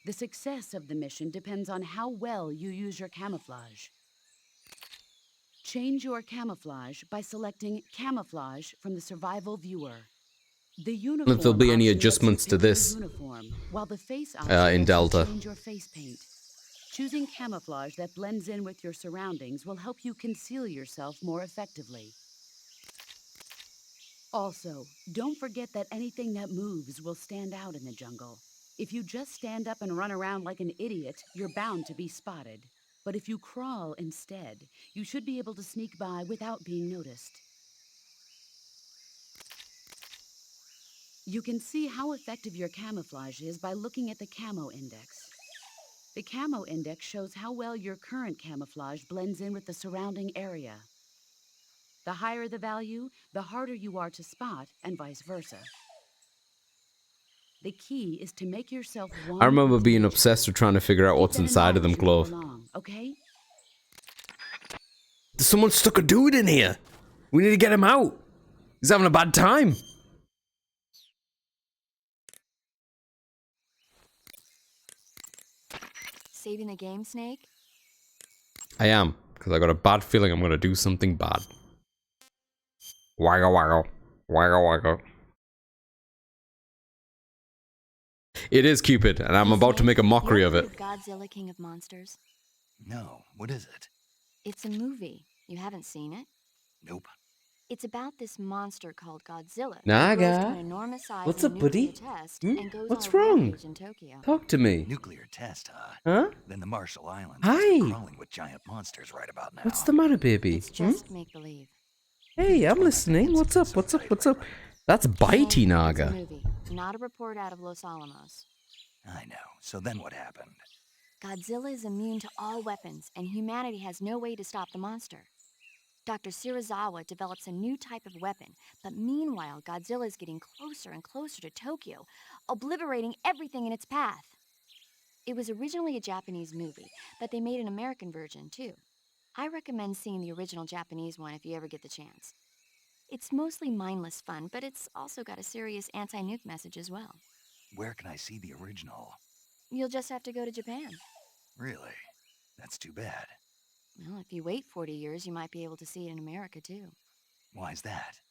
The success of the mission depends on how well you use your camouflage. Change your camouflage by selecting Camouflage from the Survival Viewer. The uniform If there'll be any option lets adjustments you to pick your this uniform, while the face in option lets you Delta. change your face paint. Choosing camouflage that blends in with your surroundings will help you conceal yourself more effectively. Also, don't forget that anything that moves will stand out in the jungle. If you just stand up and run around like an idiot, you're bound to be spotted. But if you crawl instead, you should be able to sneak by without being noticed. You can see how effective your camouflage is by looking at the Camo Index. The Camo Index shows how well your current camouflage blends in with the surrounding area. The higher the value, the harder you are to spot, and vice versa. The key is to make yourself one I remember with being nature. obsessed with trying to figure out Keep what's that in inside of mind them, as we go Clove. along, okay? Someone stuck a dude in here. We need to get him out. He's having a bad time. Saving the game, Snake? I am, because I got a bad feeling I'm going to do something bad. Wagga wagga. Wagga wagga. It is Cupid, and I'm Hey, about to Snake, make a mockery you of ever it. heard of Godzilla King of Monsters? No, what is it? It's a movie. You haven't seen it? Nope. It's about this monster called Godzilla. Naga, It grows to an enormous size what's in a up, buddy? nuclear test Hmm? and goes What's on a wrong? rampage in Tokyo. Talk to me. Nuclear test, huh? Huh? Then the Marshall Islands Hi. must be crawling with giant monsters right about now. What's the matter, baby? It's just make-believe. Hey, I'm listening. What's up? What's up? What's up? That's bitey, It's a Naga. movie, not a report out of Los Alamos. I know. So then what happened? Godzilla is immune to all weapons, and humanity has no way to stop the monster. Dr. Shirazawa develops a new type of weapon, but meanwhile, Godzilla is getting closer and closer to Tokyo, obliterating everything in its path. It was originally a Japanese movie, but they made an American version, too. I recommend seeing the original Japanese one if you ever get the chance. It's mostly mindless fun, but it's also got a serious anti-nuke message as well. Where can I see the original? You'll just have to go to Japan. Really? That's too bad. Well, if you wait 40 years, you might be able to see it in America, too. Why's that?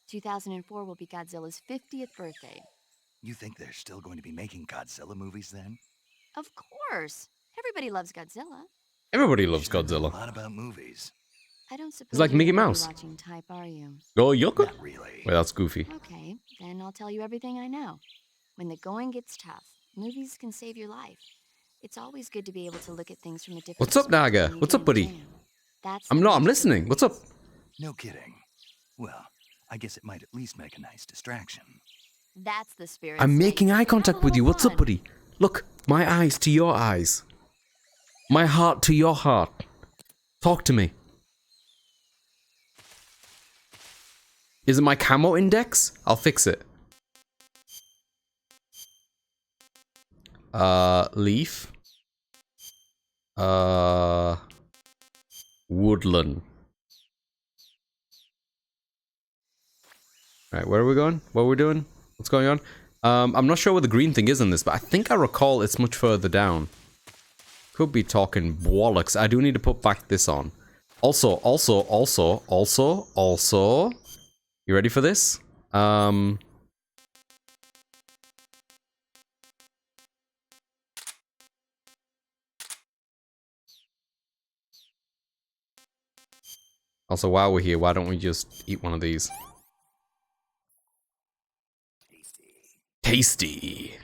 2004 will be Godzilla's 50th birthday. You think they're still going to be making Godzilla movies then? Of course. Everybody loves Godzilla. Everybody loves Sure know Godzilla. a lot about movies. I don't suppose like you're Mickey a movie Mouse. watching type, are you? Go Yoko? Not really. Wait, that's goofy. Okay, then I'll tell you everything I know. When the going gets tough, movies can save your life. It's always good to be able to look at things from a different What's up, perspective Naga? when you What's get up, buddy? in the jam. That's I'm the not, I'm magic of listening. What's up? movies. No kidding. Well, I guess it might at least make a nice distraction. That's the spirit. I'm Snake. making eye Have contact a with you. little What's up, fun. buddy? Look, my eyes to your eyes. My heart to your heart. Talk to me. Is it my camo index? I'll fix it. Leaf. Woodland. Alright, where are we going? What are we doing? What's going on? I'm not sure where the green thing is in this, but I think I recall it's much further down. Could be talking bollocks. I do need to put back this on. Also. You ready for this? Also, while we're here, why don't we just eat one of these? Tasty.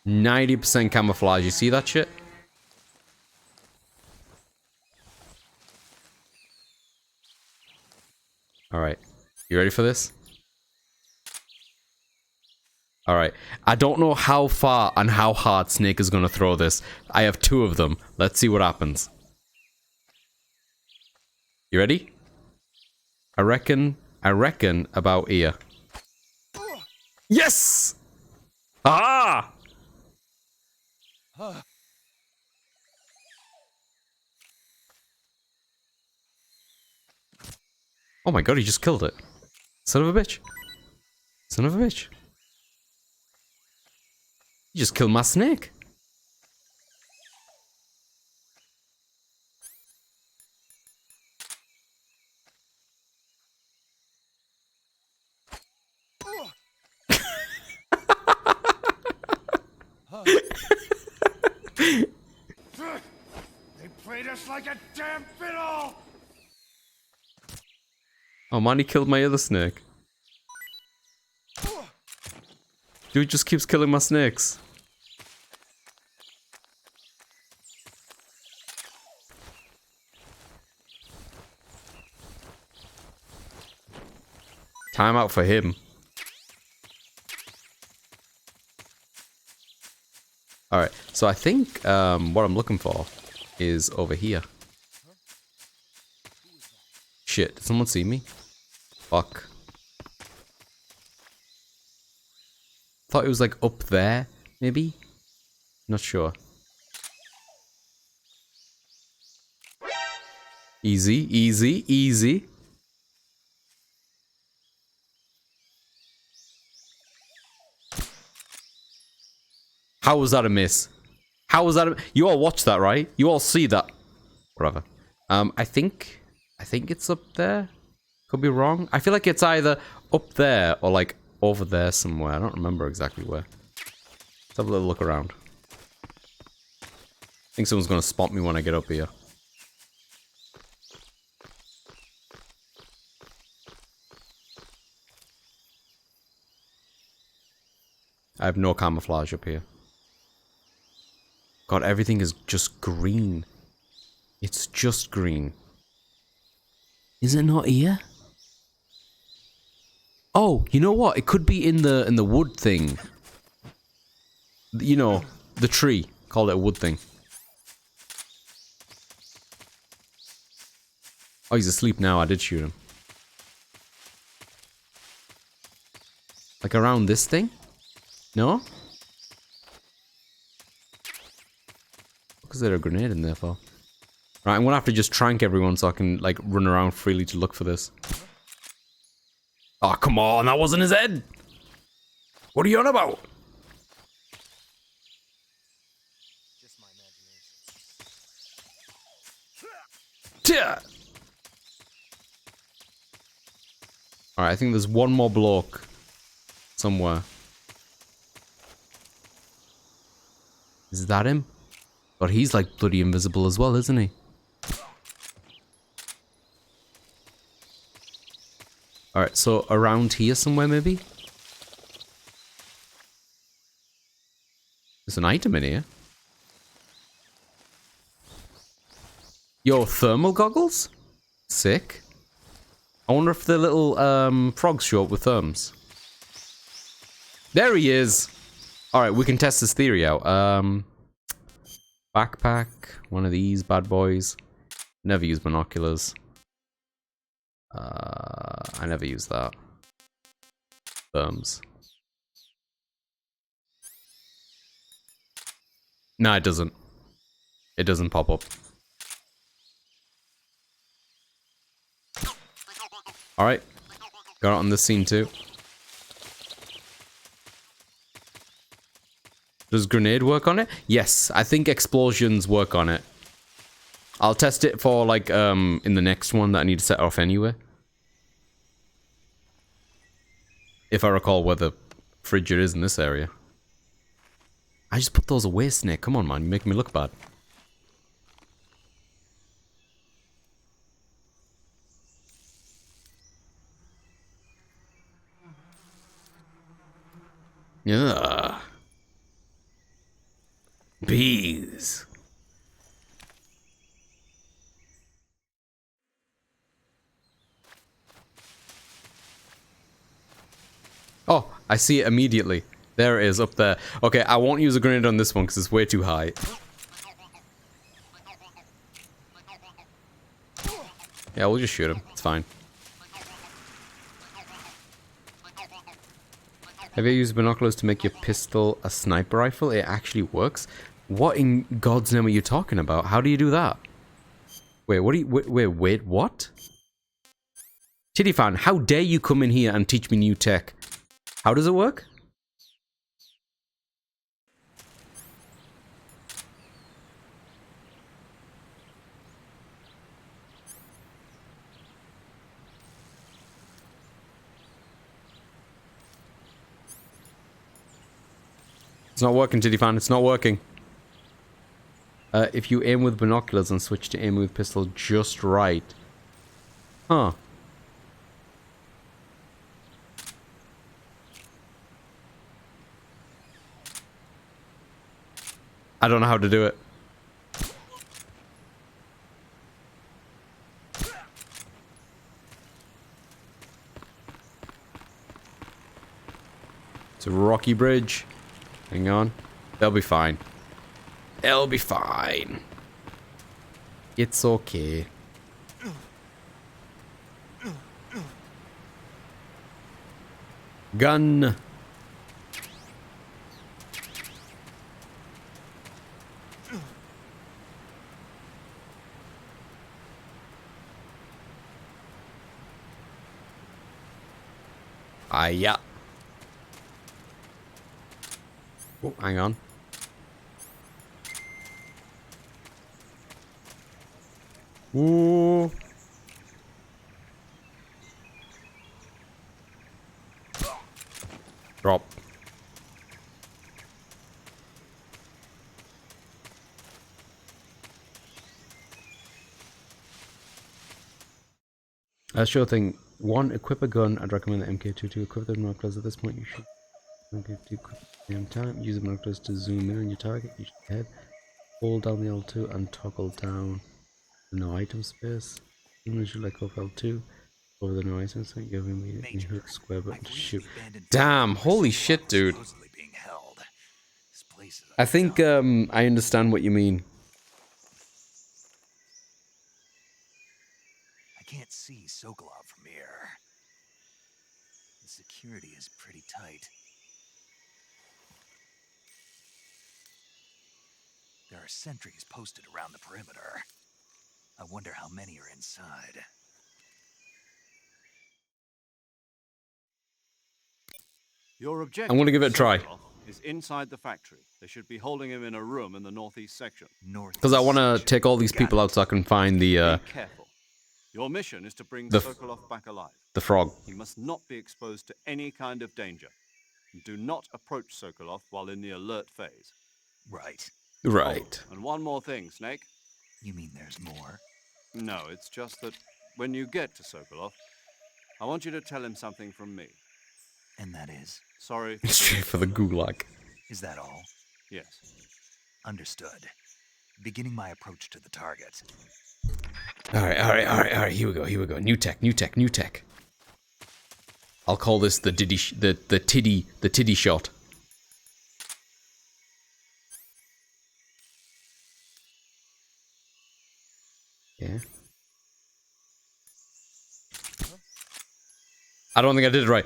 %90 camouflage. You see that shit? Alright. You ready for this? Alright. I don't know how far and how hard Snake is gonna throw this. I have 2 of them. Let's see what happens. You ready? I reckon about here. Yes! Ah! Oh my god, he just killed it. Son of a bitch. Son of a bitch. You just killed my snake. They played us like a damn fiddle! Oh man, he killed my other snake. Dude just keeps killing my snakes. Time out for him. Alright, so I think what I'm looking for is over here. Shit, did someone see me? Fuck. Thought it was like up there, maybe? Not sure. Easy, easy, easy. How was that a miss? How was that a... You all watch that, right? You all see that. Whatever. I think it's up there. Could be wrong. I feel like it's either up there or like over there somewhere. I don't remember exactly where. Let's have a little look around. I think someone's gonna spot me when I get up here. I have no camouflage up here. God, everything is just green. It's just green. Is it not here? Oh, you know what? It could be in the wood thing. You know, the tree. Call it a wood thing. Oh, he's asleep now. I did shoot him. Like around this thing? No? What is there a grenade in there for? Right, I'm gonna have to just trank everyone so I can, like, run around freely to look for this. Oh, come on, that wasn't his head! What are you on about? Just my imagination. Tia! Alright, I think there's one more bloke somewhere. Is that him? But he's like bloody invisible as well, isn't he? Alright, so around here somewhere maybe? There's an item in here. Yo, thermal goggles? Sick. I wonder if the little frogs show up with therms. There he is! Alright, we can test this theory out. Backpack, one of these bad boys. Never use binoculars. I never use that. Therms. No, it doesn't. It doesn't pop up. Alright. Got it on this scene too. Does grenade work on it? Yes, I think explosions work on it. I'll test it for, like, in the next one that I need to set off anyway. If I recall where the fridge is in this area. I just put those away, Snake. Come on, man. You're making me look bad. Yeah. Bees. Oh, I see it immediately. There it is, up there. Okay, I won't use a grenade on this one because it's way too high. Yeah, we'll just shoot him. It's fine. Have you used binoculars to make your pistol a sniper rifle? It actually works? What in God's name are you talking about? How do you do that? Wait, what do you... Wait, what? Titty fan, how dare you come in here and teach me new tech? How does it work? It's not working, Titty fan. It's not working. If you aim with binoculars and switch to aim with pistol just right. Huh. I don't know how to do it. It's a rocky bridge. Hang on. They'll be fine. They'll be fine. It's okay. Gun. Yeah. Oh, hang on. Ooh. Drop. Sure thing. One, equip a gun. I'd recommend the MK2 to equip the binoculars. At this point, you should equip the same time. Use the binoculars to zoom in on your target. You should head. Hold down the L2 and toggle down. No item space. You should let go of L2. Over the noise instant, you immediately Major, hit square button I've to reached shoot. the abandoned Damn, temple where holy Sokolov shit, was dude. supposedly being held. This place is I think untenable. I understand what you mean. I can't see Sokolov from here. The security is pretty tight. There are sentries posted around the perimeter. I wonder how many are inside. Your objective I'm gonna give it a try. Sokolov is inside the factory. They should be holding him in a room in the northeast section. Because I want to take all these people out so I can find Be careful. Your mission is to bring the Sokolov back alive. the frog. He must not be exposed to any kind of danger. And do not approach Sokolov while in the alert phase. Right. Right. Oh, and one more thing, Snake. You mean there's more? No, it's just that when you get to Sokolov, I want you to tell him something from me. And that is? Sorry. Straight for the gulag. Is that all? Yes. Understood. Beginning my approach to the target. All right. Here we go. New tech. I'll call this the tiddy shot. Yeah. I don't think I did it right.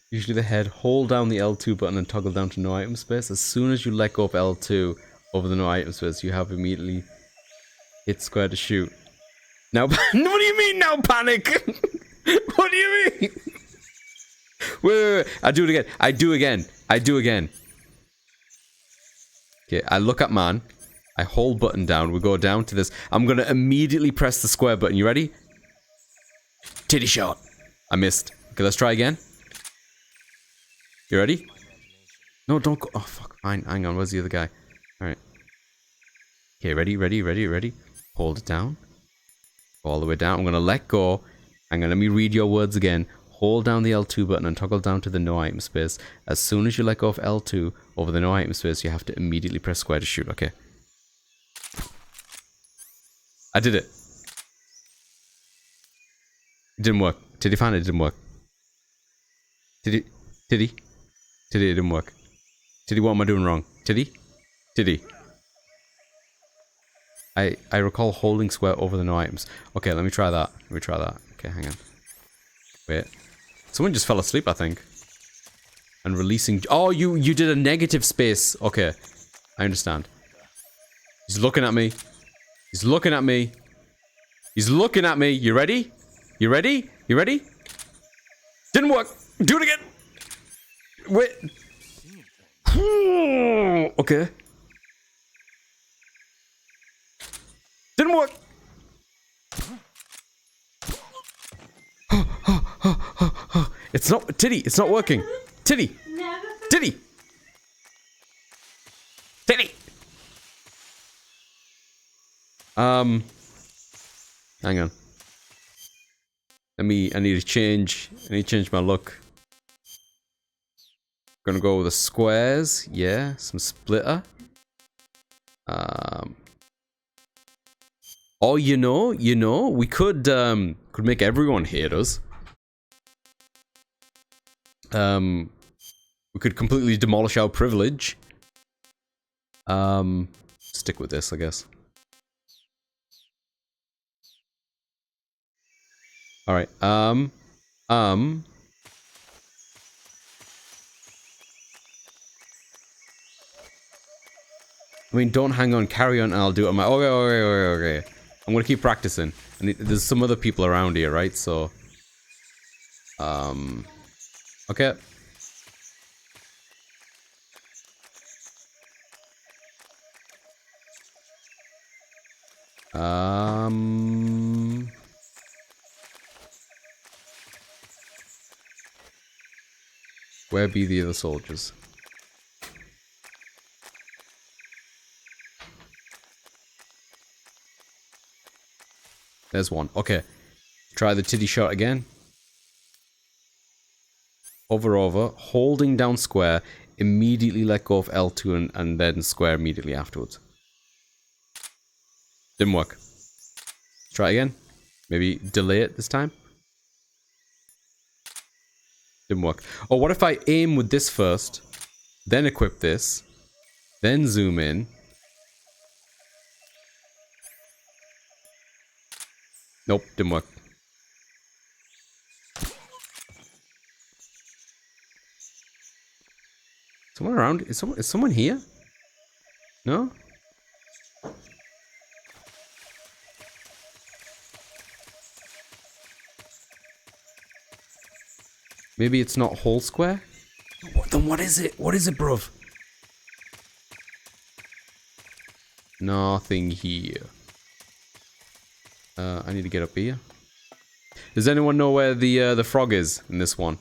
Usually the head, hold down the L2 button and toggle down to no item space. As soon as you let go of L2 over the no item space, you have immediately hit square to shoot. Now, what do you mean now panic? What do you mean? Wait. I do it again. Okay, I look at man. I hold button down. We go down to this. I'm going to immediately press the square button. You ready? Titty shot. I missed. Okay, let's try again. You ready? No, don't go. Oh, fuck. Fine. Hang on. Where's the other guy? Alright. Okay, ready. Hold it down. Go all the way down. I'm going to let go. Hang on. Let me read your words again. Hold down the L2 button and toggle down to the no item space. As soon as you let go of L2 over the no item space, you have to immediately press square to shoot. Okay. I did it. It didn't work. Tiddy found it didn't work. Tiddy, it didn't work. Tiddy, what am I doing wrong? Tiddy. I recall holding square over the no items. Okay, let me try that. Okay, hang on. Wait. Someone just fell asleep, I think. And releasing... Oh, you did a negative space. Okay. I understand. He's looking at me. You ready? Didn't work. Do it again. Wait. Okay. Didn't work. It's not Titty. It's not working. Titty. Hang on. I need to change my look. Gonna go with the squares. Yeah, some splitter. Oh, you know, we could make everyone hate us. We could completely demolish our privilege. Stick with this, I guess. All right. I mean, don't hang on, carry on, and I'll do it on my... Okay. I'm gonna keep practicing. And there's some other people around here, right? So... Okay. Where be the other soldiers? There's one. Okay. Try the titty shot again. Over. Holding down square. Immediately let go of L2 and then square immediately afterwards. Didn't work. Let's try again. Maybe delay it this time. Didn't work. Oh, what if I aim with this first, then equip this, then zoom in. Nope, didn't work. Someone around? Is someone here? No? Maybe it's not whole square? Then what is it? What is it, bruv? Nothing here. I need to get up here. Does anyone know where the frog is in this one?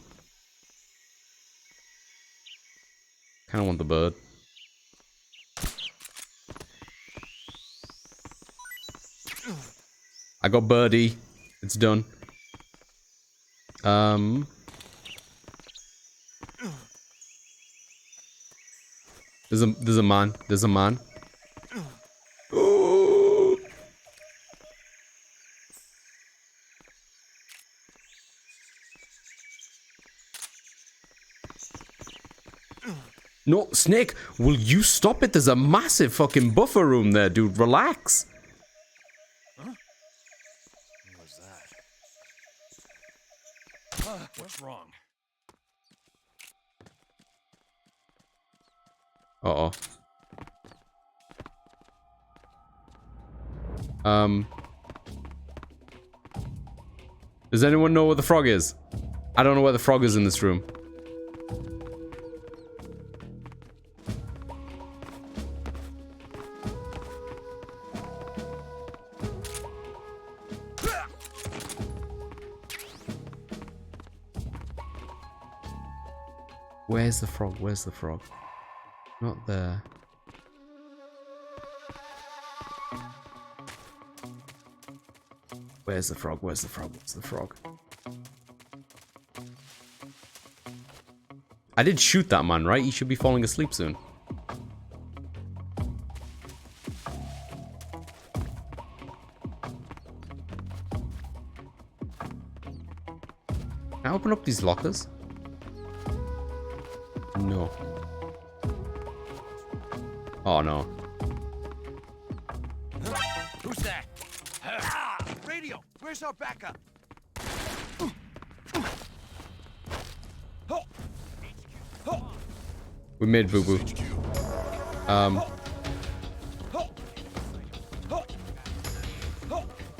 Kinda want the bird. I got birdie. It's done. There's a man. There's a man. No, Snake, will you stop it? There's a massive fucking buffer room there, dude. Relax. Huh? What was that? What's wrong? Uh-oh. Does anyone know where the frog is? I don't know where the frog is in this room. Where's the frog? Where's the frog? Not there. Where's the frog? Where's the frog? Where's the frog? I did shoot that man, right? He should be falling asleep soon. Can I open up these lockers? No. Oh no. Who's that? Radio! Where's our backup? We made boo boo.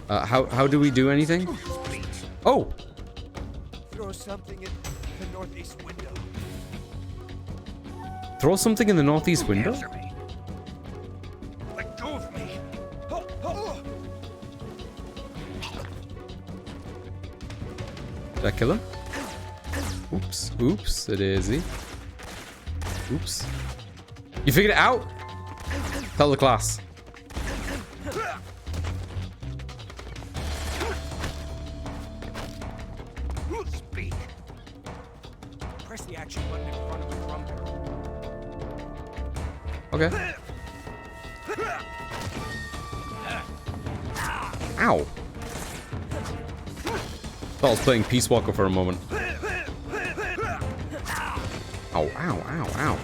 How do we do anything? Oh! Throw something in the northeast window. Throw something in the northeast window? Let go of me. Did I kill him? Oops. Oops, a daisy. Oops. You figured it out? Tell the class. Speed. Press the action button in front of the drum barrel. Okay. Ow. Thought I was playing Peace Walker for a moment. Ow, ow, ow, ow.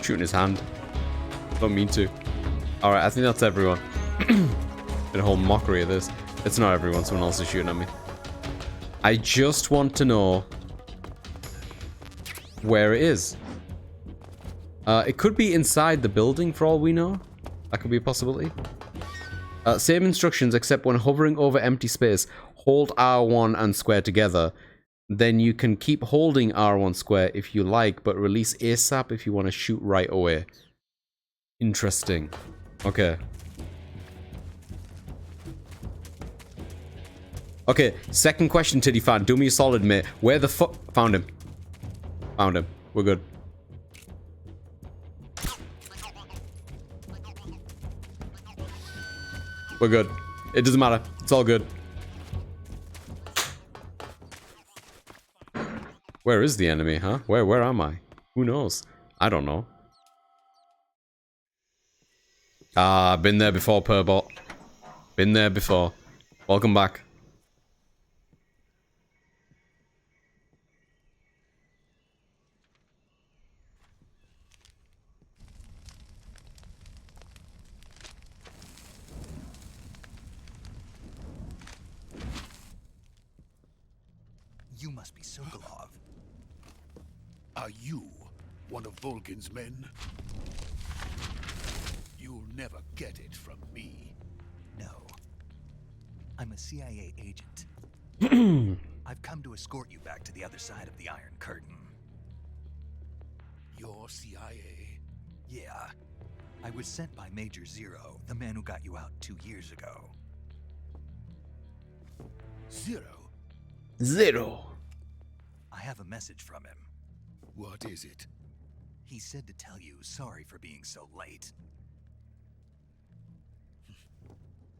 Shooting his hand. Don't mean to. Alright, I think that's everyone. Been a whole mockery of this. It's not everyone, someone else is shooting at me. I just want to know where it is. It could be inside the building for all we know. That could be a possibility. Same instructions except when hovering over empty space, hold R1 and square together. Then you can keep holding R1 square if you like, but release ASAP if you want to shoot right away. Interesting. Okay. Okay, second question, Titty fan. Do me a solid, mate. Where the fuck? Found him. Found him. We're good. We're good. It doesn't matter. It's all good. Where is the enemy, huh? Where am I? Who knows? I don't know. Ah, been there before, Purbot. Been there before. Welcome back. You must be Sokolov. Are you one of Volgin's men? You'll never get it from me. No. I'm a CIA agent. I've come to escort you back to the other side of the Iron Curtain. You're CIA? Yeah. I was sent by Major Zero, the man who got you out 2 years ago. Zero? Zero. I have a message from him. What is it? He said to tell you sorry for being so late.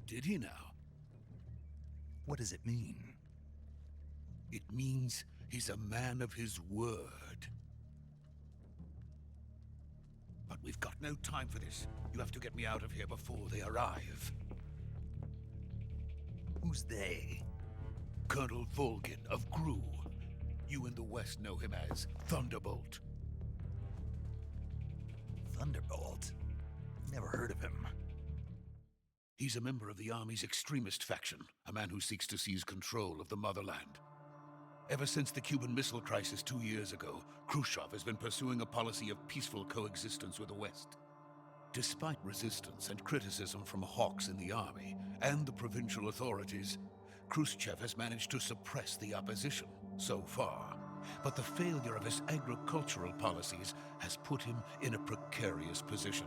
Did he now? What does it mean? It means he's a man of his word. But we've got no time for this. You have to get me out of here before they arrive. Who's they? Colonel Volgin of Gru. You in the West know him as Thunderbolt. Thunderbolt? Never heard of him. He's a member of the Army's extremist faction, a man who seeks to seize control of the motherland. Ever since the Cuban Missile Crisis 2 years ago, Khrushchev has been pursuing a policy of peaceful coexistence with the West. Despite resistance and criticism from hawks in the army and the provincial authorities, Khrushchev has managed to suppress the opposition so far. But the failure of his agricultural policies has put him in a precarious position.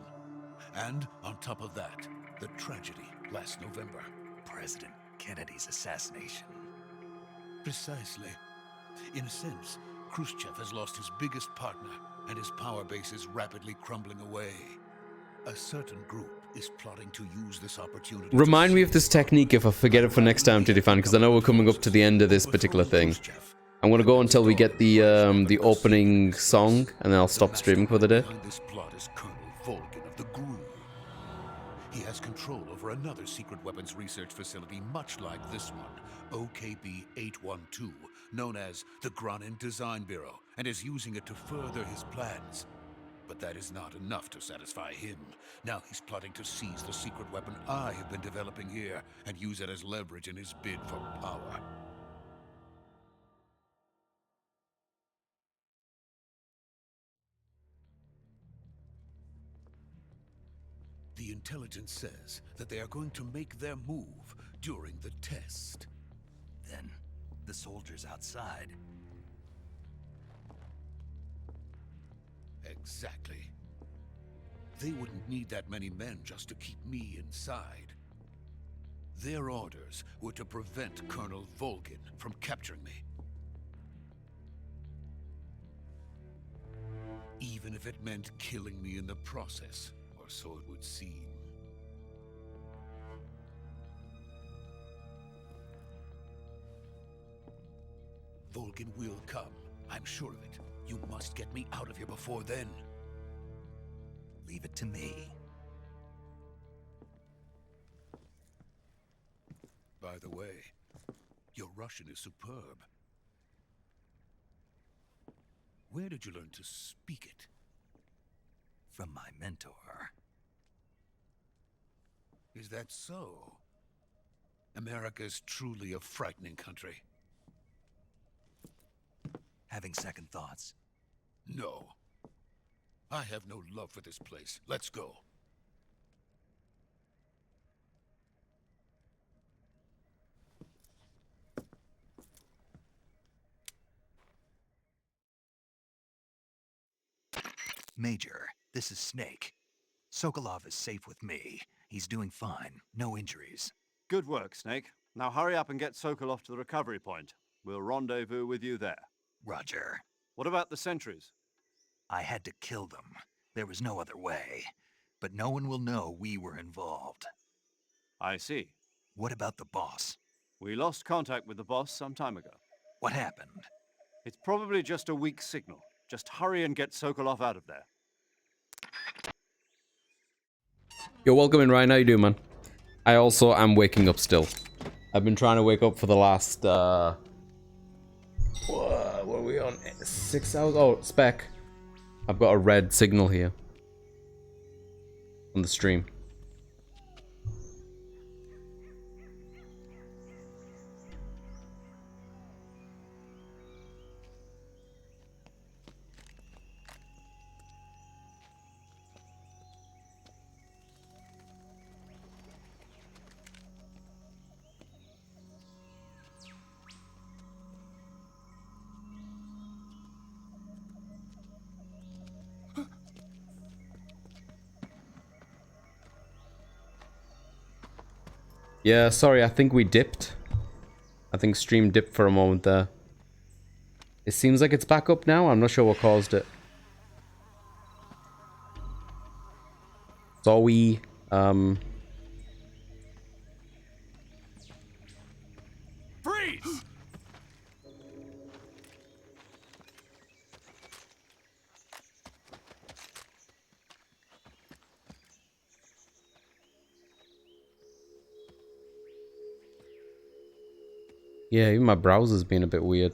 And on top of that, the tragedy last November. President Kennedy's assassination. Precisely. In a sense, Khrushchev has lost his biggest partner, and his power base is rapidly crumbling away. A certain group is plotting to use this opportunity. Remind me of this technique if I forget it for next time, Titty fan, because I know we're coming up to the end of this particular thing. I'm gonna go until we get the opening song, and then I'll stop streaming for the day. This plot is Colonel Volgin of the Gru. He has control over another secret weapons research facility much like this one, OKB-812, known as the Granin Design Bureau, and is using it to further his plans. But that is not enough to satisfy him. Now he's plotting to seize the secret weapon I have been developing here and use it as leverage in his bid for power. The intelligence says that they are going to make their move during the test. Then, the soldiers outside. Exactly. They wouldn't need that many men just to keep me inside. Their orders were to prevent Colonel Volgin from capturing me. Even if it meant killing me in the process, or so it would seem. Volgin will come. I'm sure of it. You must get me out of here before then. Leave it to me. By the way, your Russian is superb. Where did you learn to speak it? From my mentor. Is that so? America is truly a frightening country. Having second thoughts? No. I have no love for this place. Let's go. Major, this is Snake. Sokolov is safe with me. He's doing fine. No injuries. Good work, Snake. Now hurry up and get Sokolov to the recovery point. We'll rendezvous with you there. Roger. What about the sentries? I had to kill them. There was no other way. But no one will know we were involved. I see. What about the boss? We lost contact with the boss some time ago. What happened? It's probably just a weak signal. Just hurry and get Sokolov out of there. You're welcome in, Ryan. How you doing, man? I also am waking up still. I've been trying to wake up for the last, what are we on? 6 hours? Oh, spec. I've got a red signal here. On the stream. Yeah, sorry, I think we dipped. I think stream dipped for a moment there. It seems like it's back up now. I'm not sure what caused it. Sorry. Freeze! Yeah, even my browser's been a bit weird.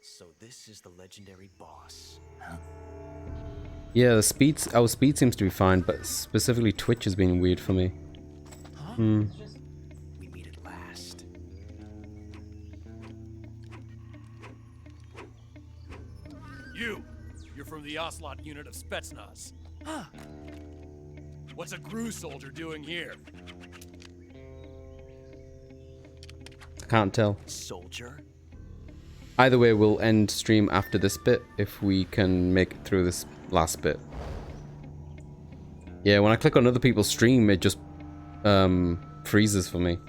So this is the legendary boss. Yeah, the speeds, our speed seems to be fine, but specifically Twitch has been weird for me. We meet at last. You're from the Ocelot unit of Spetsnaz. Huh. What's a GRU soldier doing here? Can't tell. Soldier? Either way, we'll end stream after this bit if we can make it through this last bit. Yeah, when I click on other people's stream, it just freezes for me.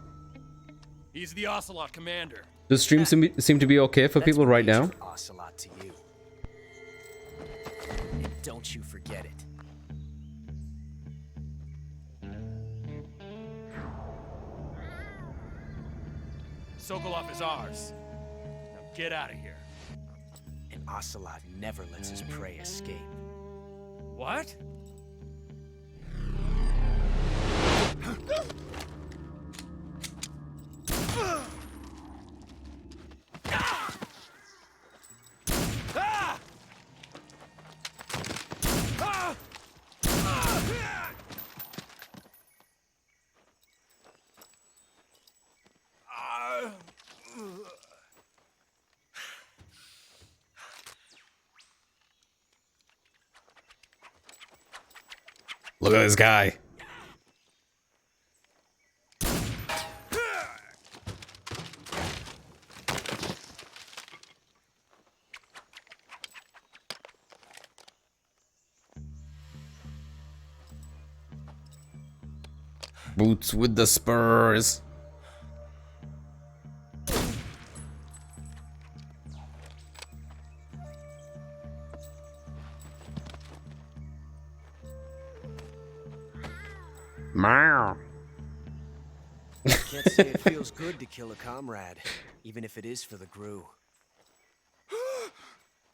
He's the Ocelot commander. Does stream seem to be okay for people right now? Ocelot to you. And don't you forget it. Sokolov is ours. Now get out of here. And Ocelot never lets his prey escape. What? Look at this guy. Boots with the spurs. Meow. Can't say it feels good to kill a comrade, even if it is for the GRU.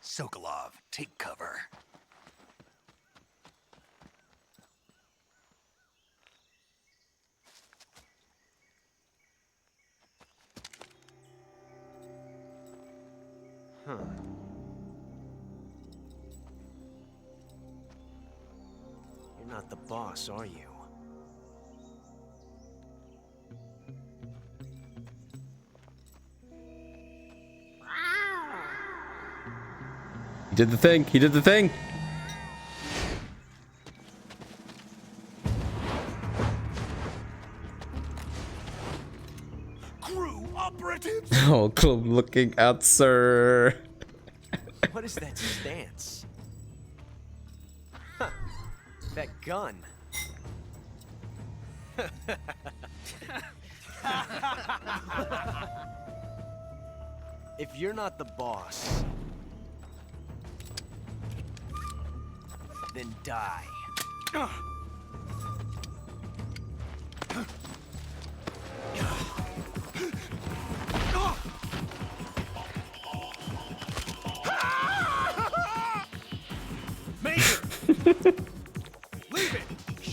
Sokolov, take cover. Huh. You're not the boss, are you? He did the thing. He did the thing. GRU operatives! Oh, club looking at sir. What is that stance? Huh. That gun. If you're not the boss, then die.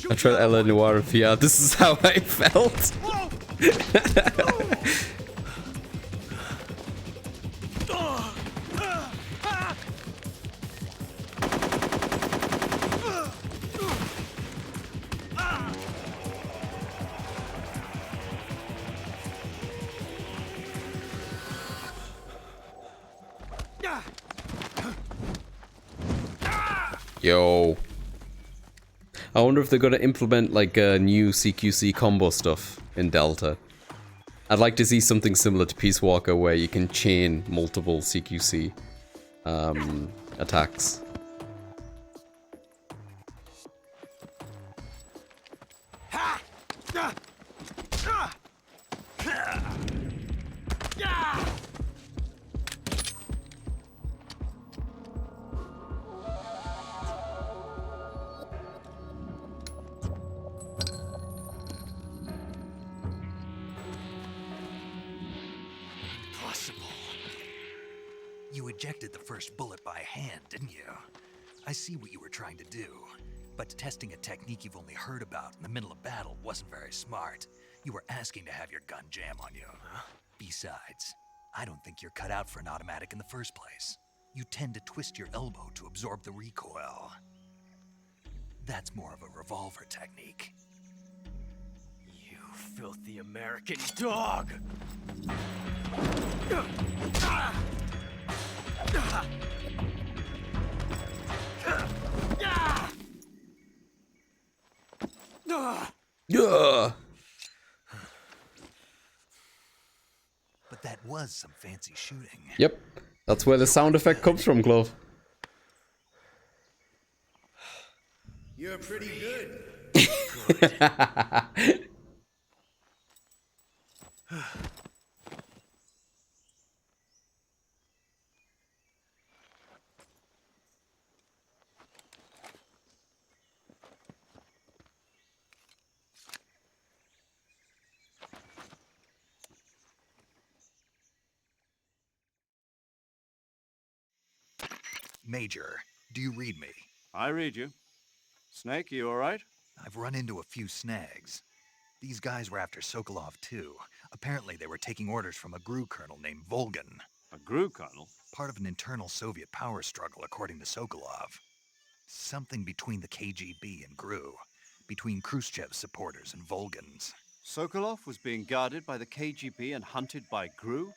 I tried Ella Noir in VR. This is how I felt. Yo. I wonder if they're going to implement like new CQC combo stuff in Delta. I'd like to see something similar to Peace Walker where you can chain multiple CQC attacks. You ejected the first bullet by hand, didn't you? I see what you were trying to do, but testing a technique you've only heard about in the middle of battle wasn't very smart. You were asking to have your gun jam on you. Besides, I don't think you're cut out for an automatic in the first place. You tend to twist your elbow to absorb the recoil. That's more of a revolver technique. You filthy American dog! Yeah. But that was some fancy shooting. Yep. That's where the sound effect comes from, Clove. You're pretty good. Major, do you read me? I read you. Snake, you all right? I've run into a few snags. These guys were after Sokolov too. Apparently they were taking orders from a GRU colonel named Volgan. A GRU colonel? Part of an internal Soviet power struggle, according to Sokolov. Something between the KGB and GRU. Between Khrushchev's supporters and Volgan's. Sokolov was being guarded by the KGB and hunted by GRU?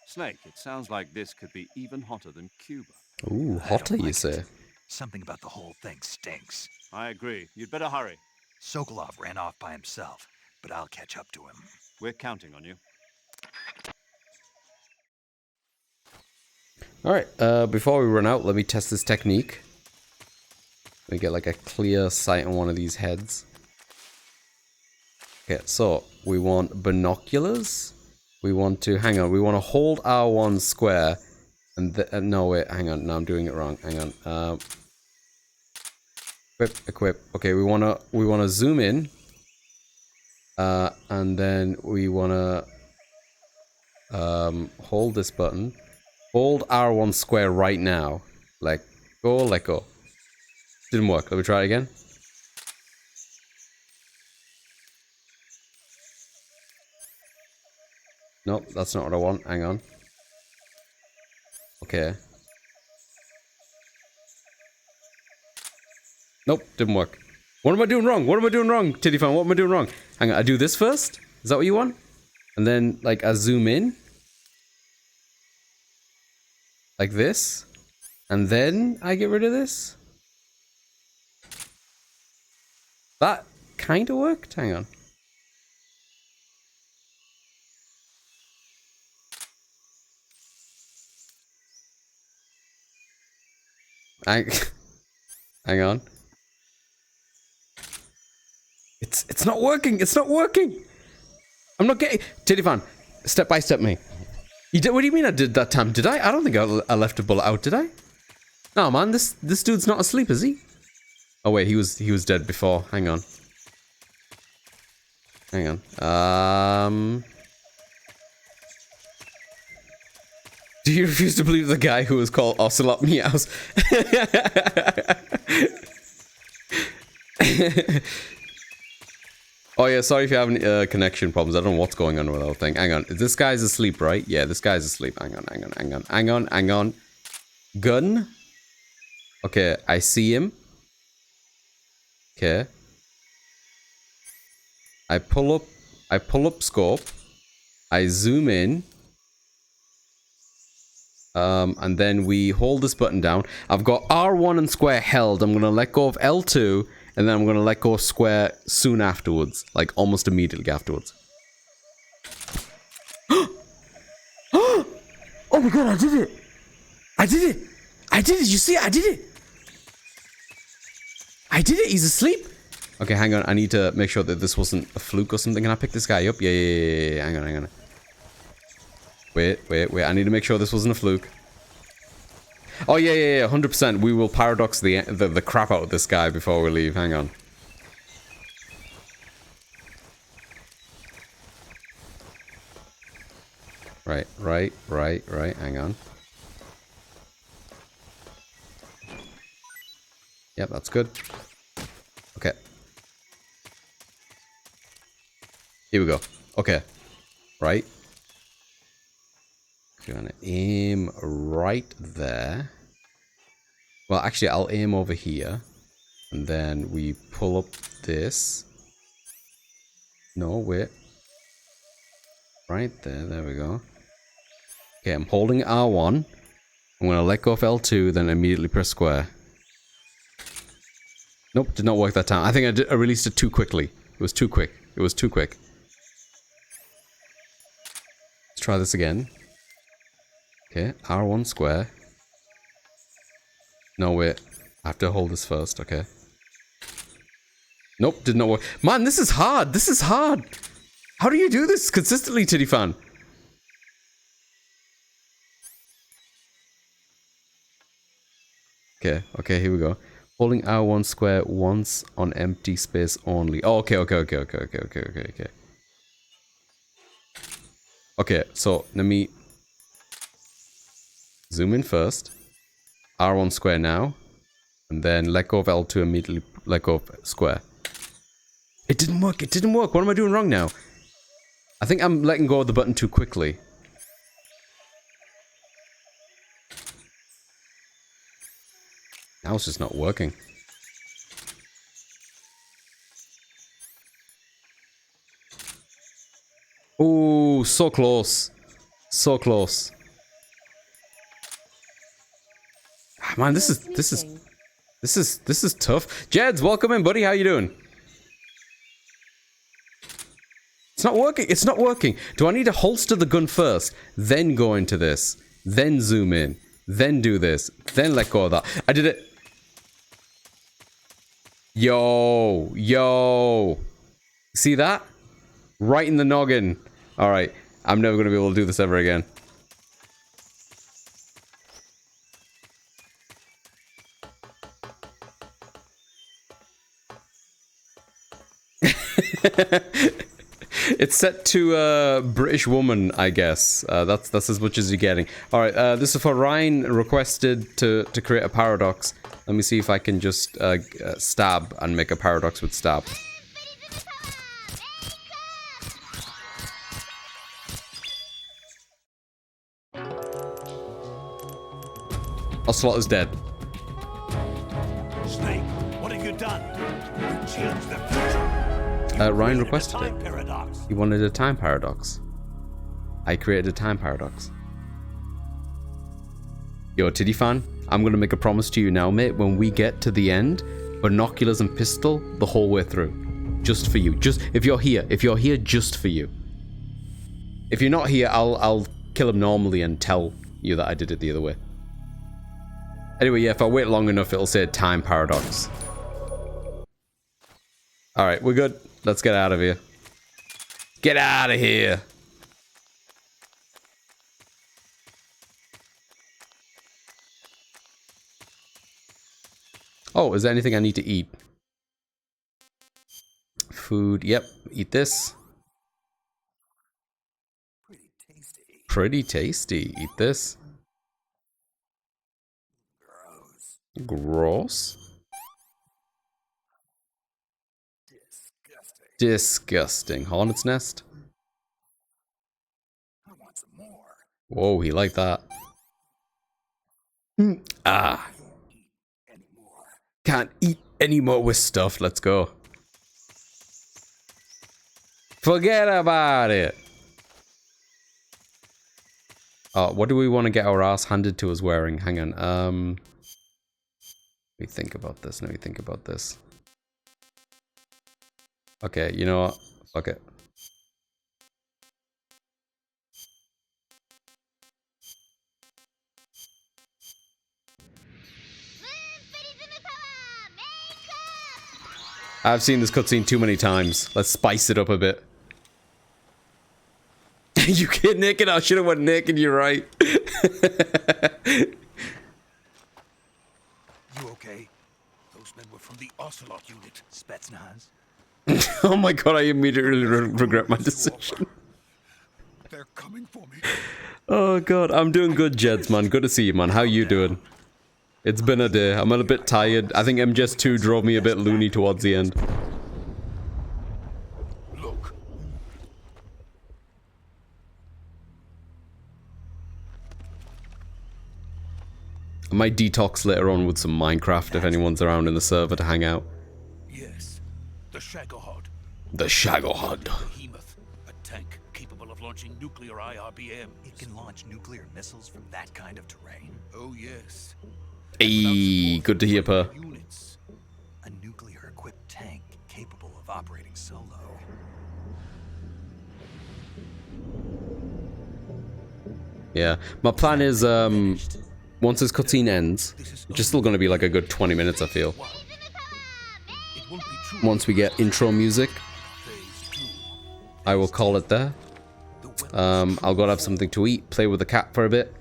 Snake, it sounds like this could be even hotter than Cuba. Ooh, hotter, you say? Something about the whole thing stinks. I agree. You'd better hurry. Sokolov ran off by himself, but I'll catch up to him. We're counting on you. Alright, before we run out, let me test this technique. Let me get like a clear sight on one of these heads. Okay, so we want binoculars. We want to, hang on, we want to hold R1 square. And no, wait, hang on, no, I'm doing it wrong. Hang on. Equip. Okay, we wanna zoom in. And then we wanna hold this button. Hold R1 square right now. Let go. Didn't work. Let me try it again. Nope, that's not what I want. Hang on. Okay. Nope, didn't work. What am I doing wrong? What am I doing wrong, Titty Fan? What am I doing wrong? Hang on, I do this first? Is that what you want? And then, like, I zoom in. Like this. And then I get rid of this. That kind of worked. Hang on. Hang on. It's not working. It's not working. I'm not getting... Titty Fan, Step by step me. You did, what do you mean I did that time? Did I? I don't think I left a bullet out, did I? No, man, this dude's not asleep, is he? Oh wait, he was dead before. Hang on. Hang on. Do you refuse to believe the guy who was called Ocelot Meows? Oh yeah, sorry if you're having connection problems. I don't know what's going on with the whole thing. Hang on. This guy's asleep, right? Yeah, this guy's asleep. Hang on. Gun. Okay, I see him. Okay. I pull up scope. I zoom in. And then we hold this button down. I've got R1 and square held. I'm gonna let go of L2, and then I'm gonna let go of square soon afterwards. Like almost immediately afterwards. Oh my god, I did it! I did it! I did it! You see it? I did it! I did it! He's asleep! Okay, hang on. I need to make sure that this wasn't a fluke or something. Can I pick this guy up? Yeah. Hang on. Wait. I need to make sure this wasn't a fluke. Oh, yeah. 100%. We will paradox the crap out of this guy before we leave. Hang on. Right. Hang on. Yep, that's good. Okay. Here we go. Okay. Right. Gonna aim right there. Well, actually, I'll aim over here. And then we pull up this. No, wait. Right there. There we go. Okay, I'm holding R1. I'm gonna let go of L2, then immediately press square. Nope, did not work that time. I think I released it too quickly. It was too quick. Let's try this again. Okay, R1 square. No, wait. I have to hold this first, okay. Nope, did not work. Man, this is hard. How do you do this consistently, Titty Fan? Okay, here we go. Holding R1 square once on empty space only. Oh, okay. Okay, so let me zoom in first. R1 square now. And then let go of L2, immediately let go of square. It didn't work. What am I doing wrong now? I think I'm letting go of the button too quickly. Now it's just not working. Oh, so close. So close. Ah, man, this is tough. Jeds, welcome in, buddy. How you doing? It's not working. Do I need to holster the gun first, then go into this, then zoom in, then do this, then let go of that? I did it. Yo. See that? Right in the noggin. Alright, I'm never going to be able to do this ever again. It's set to British woman, I guess. That's as much as you're getting. Alright, this is for Ryan requested to create a paradox. Let me see if I can just stab and make a paradox with stab. Ocelot is dead. Snake, what have you done? You changed the future. Ryan requested it. He wanted a time paradox. I created a time paradox. Yo, Tiddy fan, I'm gonna make a promise to you now, mate. When we get to the end, binoculars and pistol the whole way through. Just for you. Just if you're here, just for you. If you're not here, I'll kill him normally and tell you that I did it the other way. Anyway, yeah, if I wait long enough, it'll say time paradox. Alright, we're good. Let's get out of here. Get out of here! Oh, is there anything I need to eat? Food. Yep. Eat this. Pretty tasty. Eat this. Gross. Disgusting. Hornet's nest. Whoa, he liked that. Ah. Can't eat any more with stuff. Let's go. Forget about it. What do we want to get our ass handed to us wearing? Hang on. Let me think about this. Let me think about this. Okay, you know what? Fuck it. I've seen this cutscene too many times. Let's spice it up a bit. You get naked? I should have went naked, you're right. You okay? Those men were from the Ocelot unit. Spetsnaz. Oh my god, I immediately regret my decision. They're coming for me. Oh god, I'm doing good, Jeds, man. Good to see you, man. How you doing? It's been a day. I'm a bit tired. I think MGS 2 drove me a bit loony towards the end. Look. I might detox later on with some Minecraft if anyone's around in the server to hang out. Yes. The Shagohod. The Shagohod. Behemoth. A tank capable of launching nuclear IRBM. It can launch nuclear missiles from that kind of terrain? Oh, yes. Hey, good to hear, Per. A nuclear-equipped tank capable of operating solo. Yeah, my plan is, once this cutscene ends, which is still going to be like a good 20 minutes, I feel. Once we get intro music, I will call it there. I'll go have something to eat, play with the cat for a bit.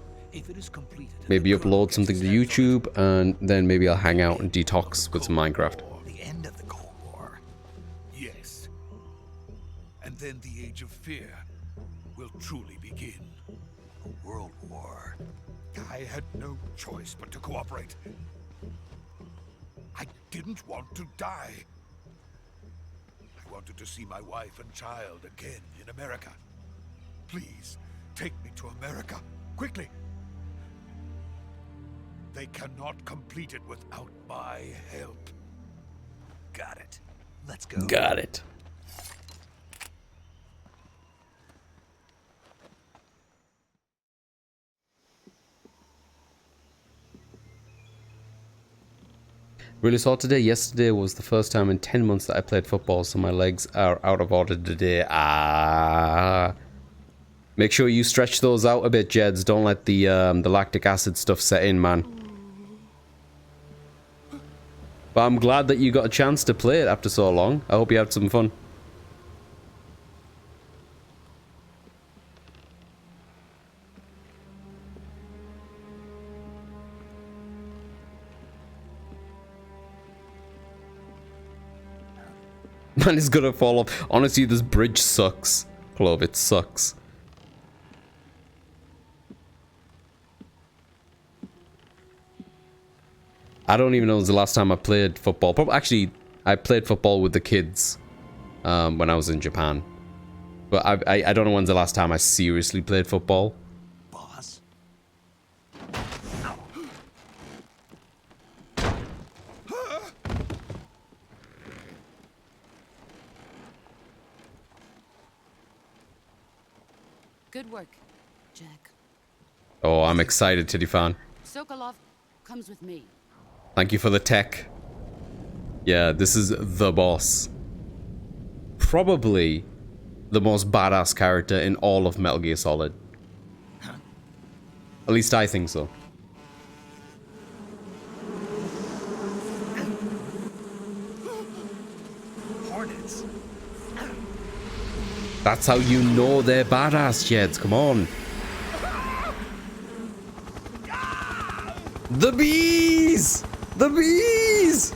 Maybe upload something to YouTube, and then maybe I'll hang out and detox with some Minecraft. The end of the Cold War. Yes. And then the Age of Fear will truly begin. A world war. I had no choice but to cooperate. I didn't want to die. I wanted to see my wife and child again in America. Please, take me to America, quickly. They cannot complete it without my help. Got it. Let's go. Got it. Really saw today. Yesterday was the first time in 10 months that I played football, so my legs are out of order today. Make sure you stretch those out a bit, Jeds. Don't let the lactic acid stuff set in, man. But I'm glad that you got a chance to play it after so long. I hope you had some fun. Man is gonna fall off. Honestly, this bridge sucks. Clove, it sucks. I don't even know when was the last time I played football. Probably, actually, I played football with the kids when I was in Japan. But I don't know when's the last time I seriously played football. Boss? Good work, Jack. Oh, I'm excited, Titty fan. Sokolov comes with me. Thank you for the tech. Yeah, this is the boss. Probably the most badass character in all of Metal Gear Solid. At least I think so. Hornets. That's how you know they're badass, Jeds. Come on. The bees! The bees!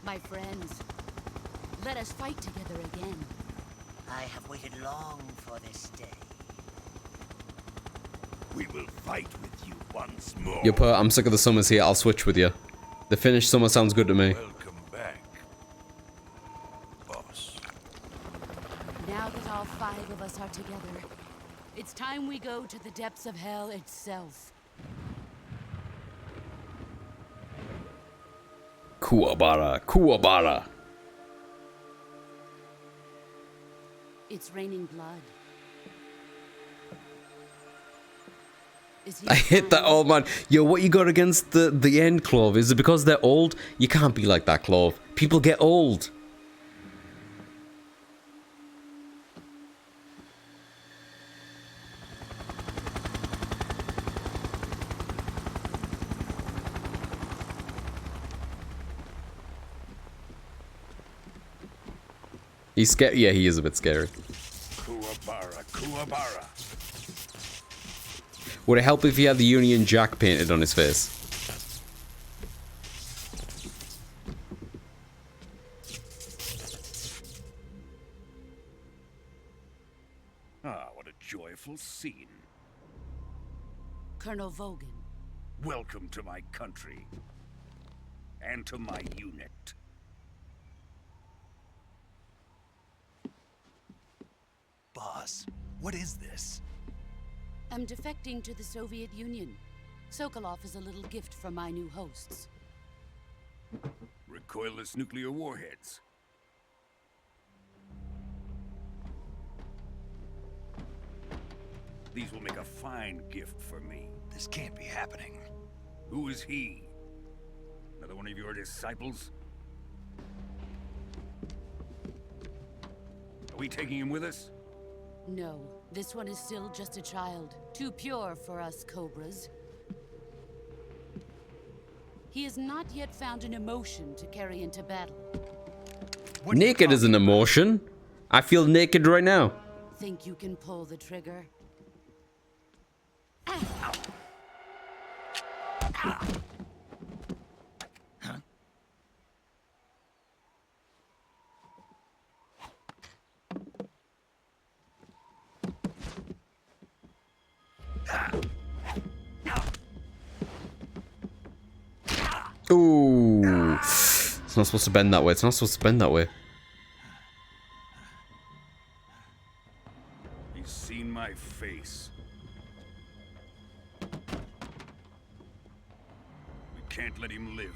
My friends, let us fight together again. I have waited long for this day. We will fight with you once more. Yo, Per, I'm sick of the summers here. I'll switch with you. The Finnish summer sounds good to me. Welcome back, boss. Now that all 5 of us are together, it's time we go to the depths of hell itself. Kuwabara, Kuwabara. It's raining blood. Is he I hit that old man. Yo, what you got against the end, Clove? Is it because they're old? You can't be like that, Clove. People get old. He's scary. Yeah, he is a bit scary. Kuwabara, Kuwabara. Would it help if he had the Union Jack painted on his face? Ah, what a joyful scene. Colonel Vogan. Welcome to my country. And to my unit. Boss, what is this? I'm defecting to the Soviet Union. Sokolov is a little gift from my new hosts. Recoilless nuclear warheads. These will make a fine gift for me. This can't be happening. Who is he? Another one of your disciples? Are we taking him with us? No, this one is still just a child. Too pure for us Cobras. He has not yet found an emotion to carry into battle. Naked is an emotion. I feel naked right now. Think you can pull the trigger? Ooh. It's not supposed to bend that way. It's not supposed to bend that way. He's seen my face. We can't let him live.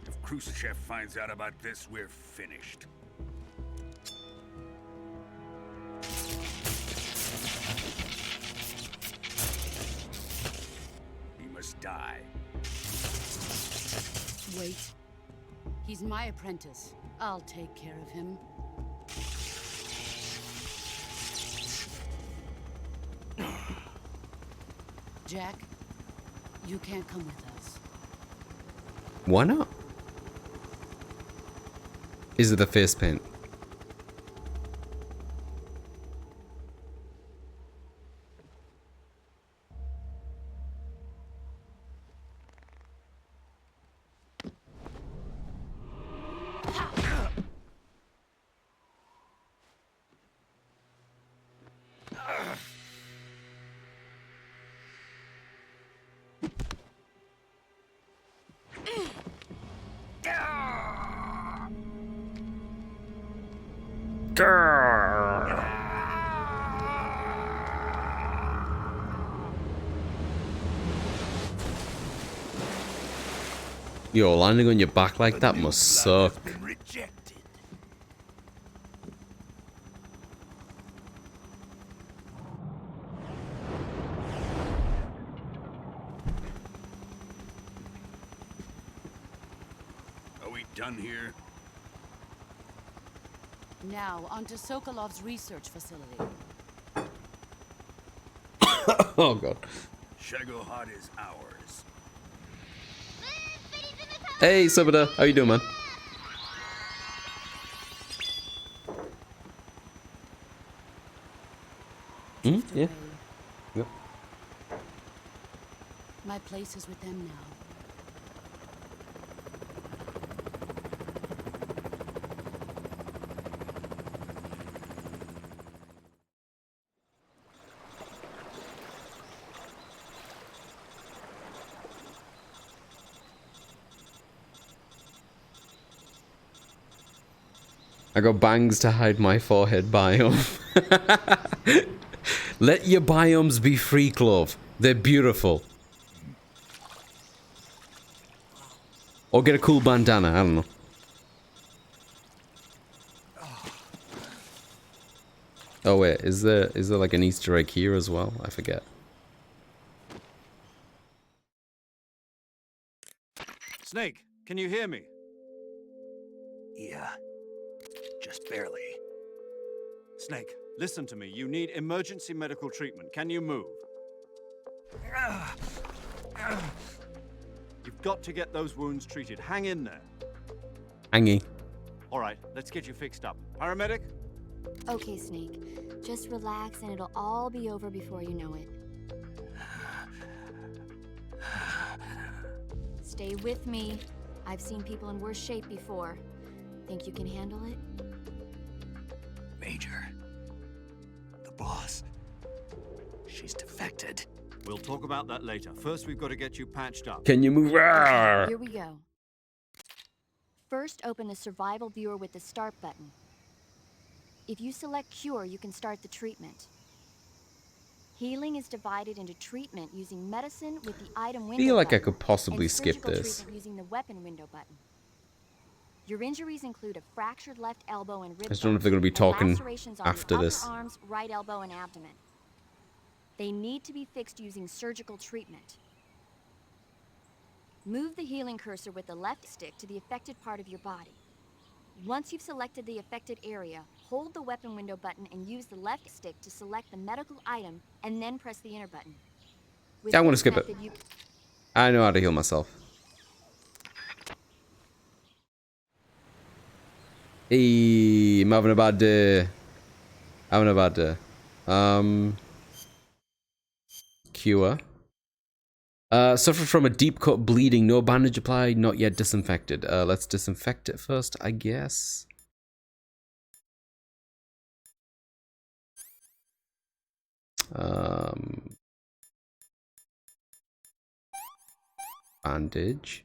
If Khrushchev finds out about this, we're finished. He must die. Wait. He's my apprentice. I'll take care of him. Jack, you can't come with us. Why not? Is it the face paint? Yo, landing on your back like that must suck. done here? Now, on to Sokolov's research facility. Oh god. Shagohod is ours. Hey, Subida, how you doing, man? Hmm? Yeah. Yep. My place is with them now. I got bangs to hide my forehead biome. Let your biomes be free, Clove. They're beautiful. Or get a cool bandana, I don't know. Oh wait, is there like an Easter egg here as well? I forget. Snake, can you hear me? Yeah. Just barely. Snake, listen to me. You need emergency medical treatment. Can you move? You've got to get those wounds treated. Hang in there. Hangy. All right, let's get you fixed up. Paramedic? Okay, Snake. Just relax and it'll all be over before you know it. Stay with me. I've seen people in worse shape before. Think you can handle it? Major. The boss. She's defected. We'll talk about that later. First, we've got to get you patched up. Can you move? Here we go. First, open the survival viewer with the start button. If you select cure, you can start the treatment. Healing is divided into treatment using medicine with the item window I feel like I button, could possibly and skip surgical this. treatment using the weapon window button. Your injuries include a fractured left elbow and rib I just don't know if they're bone, going to be and talking lacerations on after the this. upper arms, right elbow, and abdomen. They need to be fixed using surgical treatment. Move the healing cursor with the left stick to the affected part of your body. Once you've selected the affected area, hold the weapon window button and use the left stick to select the medical item, and then press the enter button. With Yeah, I'm going to this skip it. method, I know how to heal myself. Hey, I'm having a bad day. Having a bad day. Cure. Suffer from a deep cut bleeding. No bandage applied. Not yet disinfected. Let's disinfect it first, I guess. Bandage.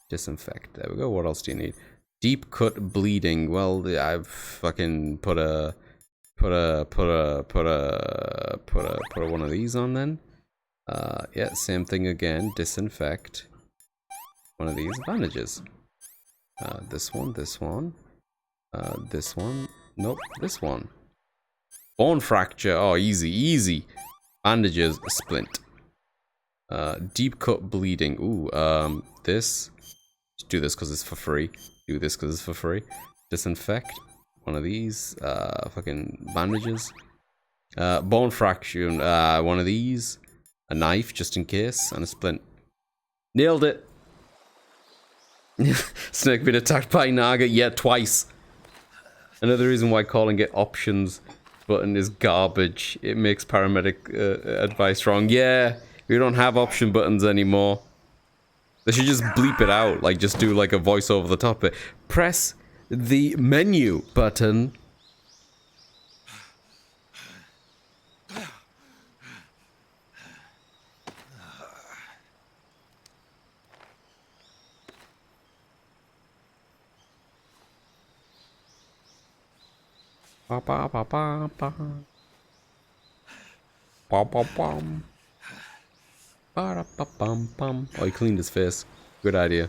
Disinfect. There we go. What else do you need? Deep cut bleeding. Well, I've fucking put one of these on then. Yeah, same thing again. Disinfect. One of these bandages. This one. This one. Nope, this one. Bone fracture. Oh, easy, easy. Bandages. Splint. Deep cut bleeding. Ooh, this. Just do this because it's for free. Do this because it's for free. Disinfect. One of these. Fucking bandages. Bone fracture. One of these. A knife, just in case. And a splint. Nailed it. Snake been attacked by Naga. Yeah, twice. Another reason why calling it options button is garbage. It makes paramedic advice wrong. Yeah, we don't have option buttons anymore. They should just bleep it out. Like, just do like a voice over the top of it. Press the menu button. Ba ba ba ba ba. Ba ba bum. Ba da ba bum bum. Oh, he cleaned his face. Good idea.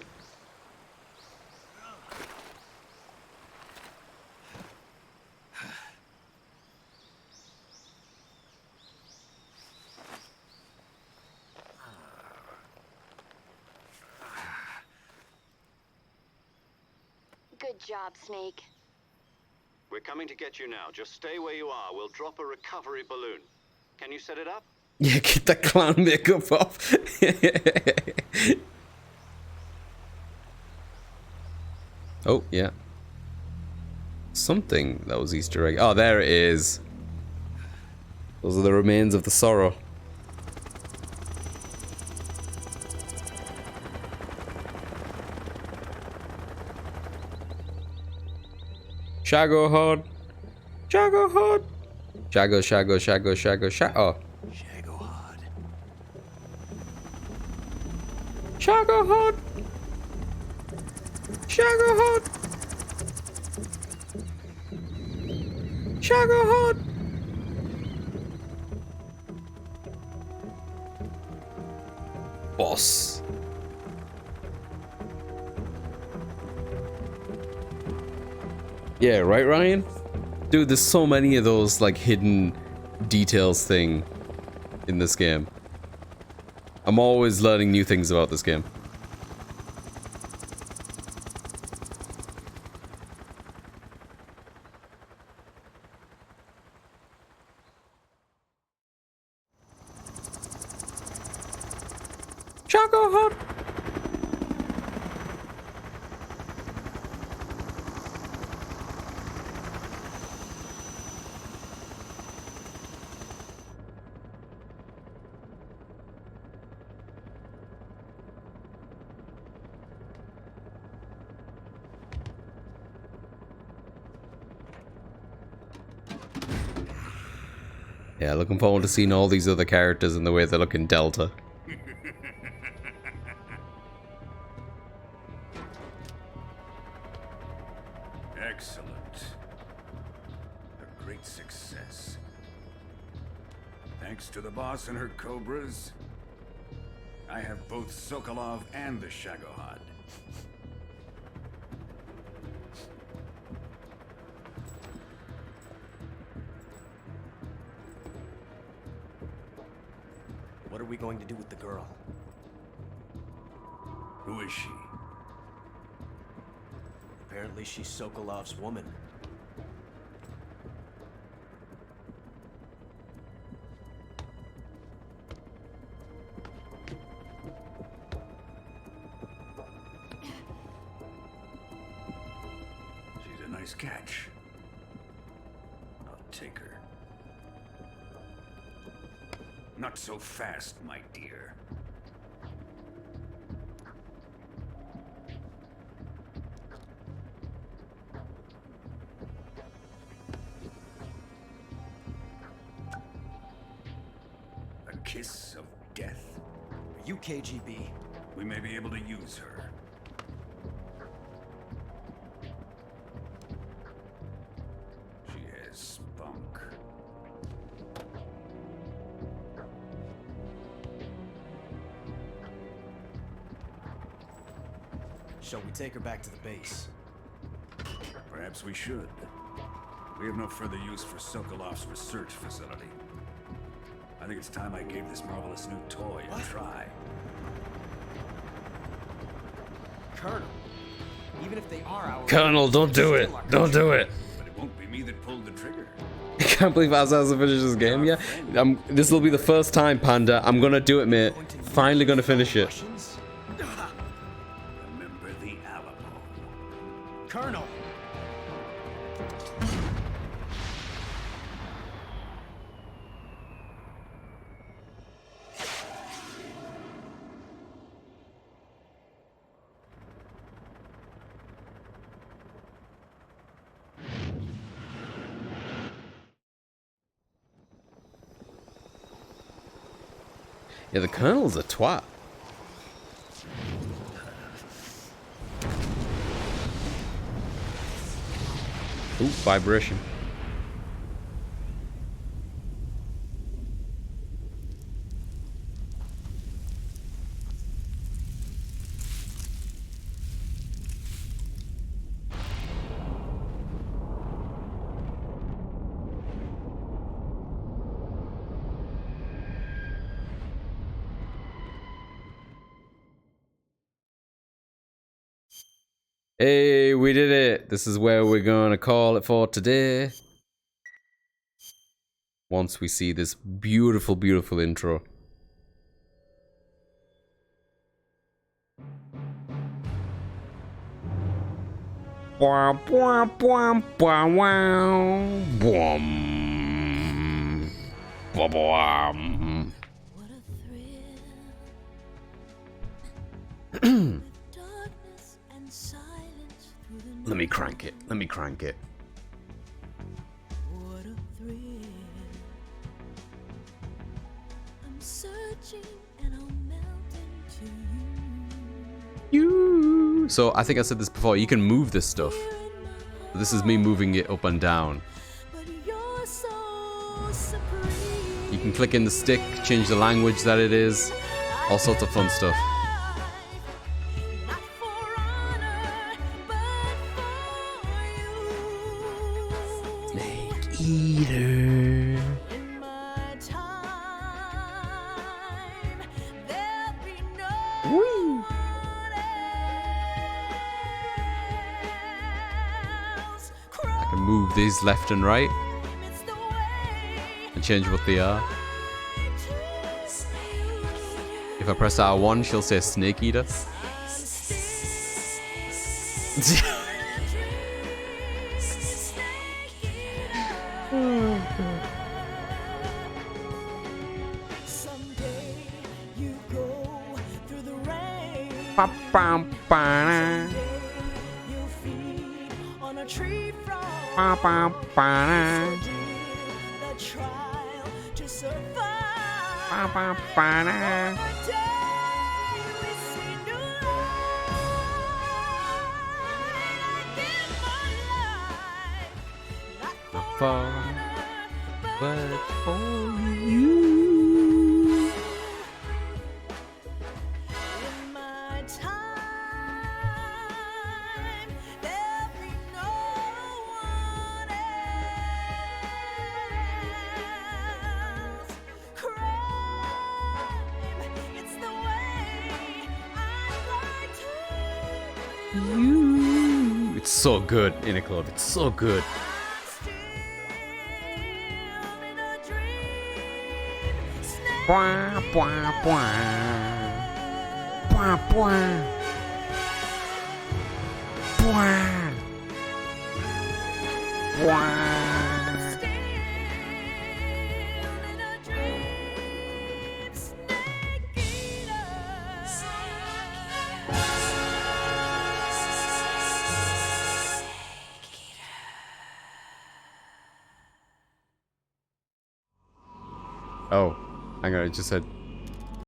job, Snake. We're coming to get you now. Just stay where you are. We'll drop a recovery balloon. Can you set it up? Yeah, get that clown makeup off. Oh, yeah. Something that was Easter egg. Oh, there it is. Those are the remains of the sorrow. Shago hard. Shago hard. Shago, shago, shago, shago, shago. Shago hard. Shago hard. Shago hard. Shago hard. Boss. Yeah, right, Ryan? Dude, there's so many of those, like, hidden details thing in this game. I'm always learning new things about this game. Choco hot. Yeah, looking forward to seeing all these other characters and the way they look in Delta. Excellent. A great success. Thanks to the boss and her cobras, I have both Sokolov and the Shagohod. What are we going to do with the girl? Who is she? Apparently she's Sokolov's woman. She's a nice catch. I'll take her. Not so fast, my dear. A kiss of death. Are you KGB? We may be able to use her. She has spunk. Shall we take her back to the base? Perhaps we should. We have no further use for Sokolov's research facility. I think it's time I gave this marvelous new toy a try. Colonel, even if they are our... Colonel, don't do it. Don't do it. But it won't be me that pulled the trigger. I can't believe I hasn't finished this game yet. This will be the first time, Panda. I'm gonna do it, mate. Finally gonna finish it. Remember the Alamo. Colonel! Yeah, the Colonel's a twat. Ooh, vibration. Hey, we did it. This is where we're gonna call it for today. Once we see this beautiful, beautiful intro. Wow, wow, wow, wow, wow. Boom. Boom. Let me crank it. Let me crank it. What a thrill. I'm searching and I'll melt into you. So I think I said this before. You can move this stuff. This is me moving it up and down. You can click in the stick, change the language that it is. All sorts of fun stuff. Snake Eater. Woo. I can move these left and right and change what they are. If I press R1, she'll say Snake Eater. But for you. In my time, there'll be no one else. Crime, it's the way I'd like to. You. It's so good in a club. It's so good. Bwah, bwah, bwah. Bwah, bwah. Bwah. Bwah. Oh, hang on, it just said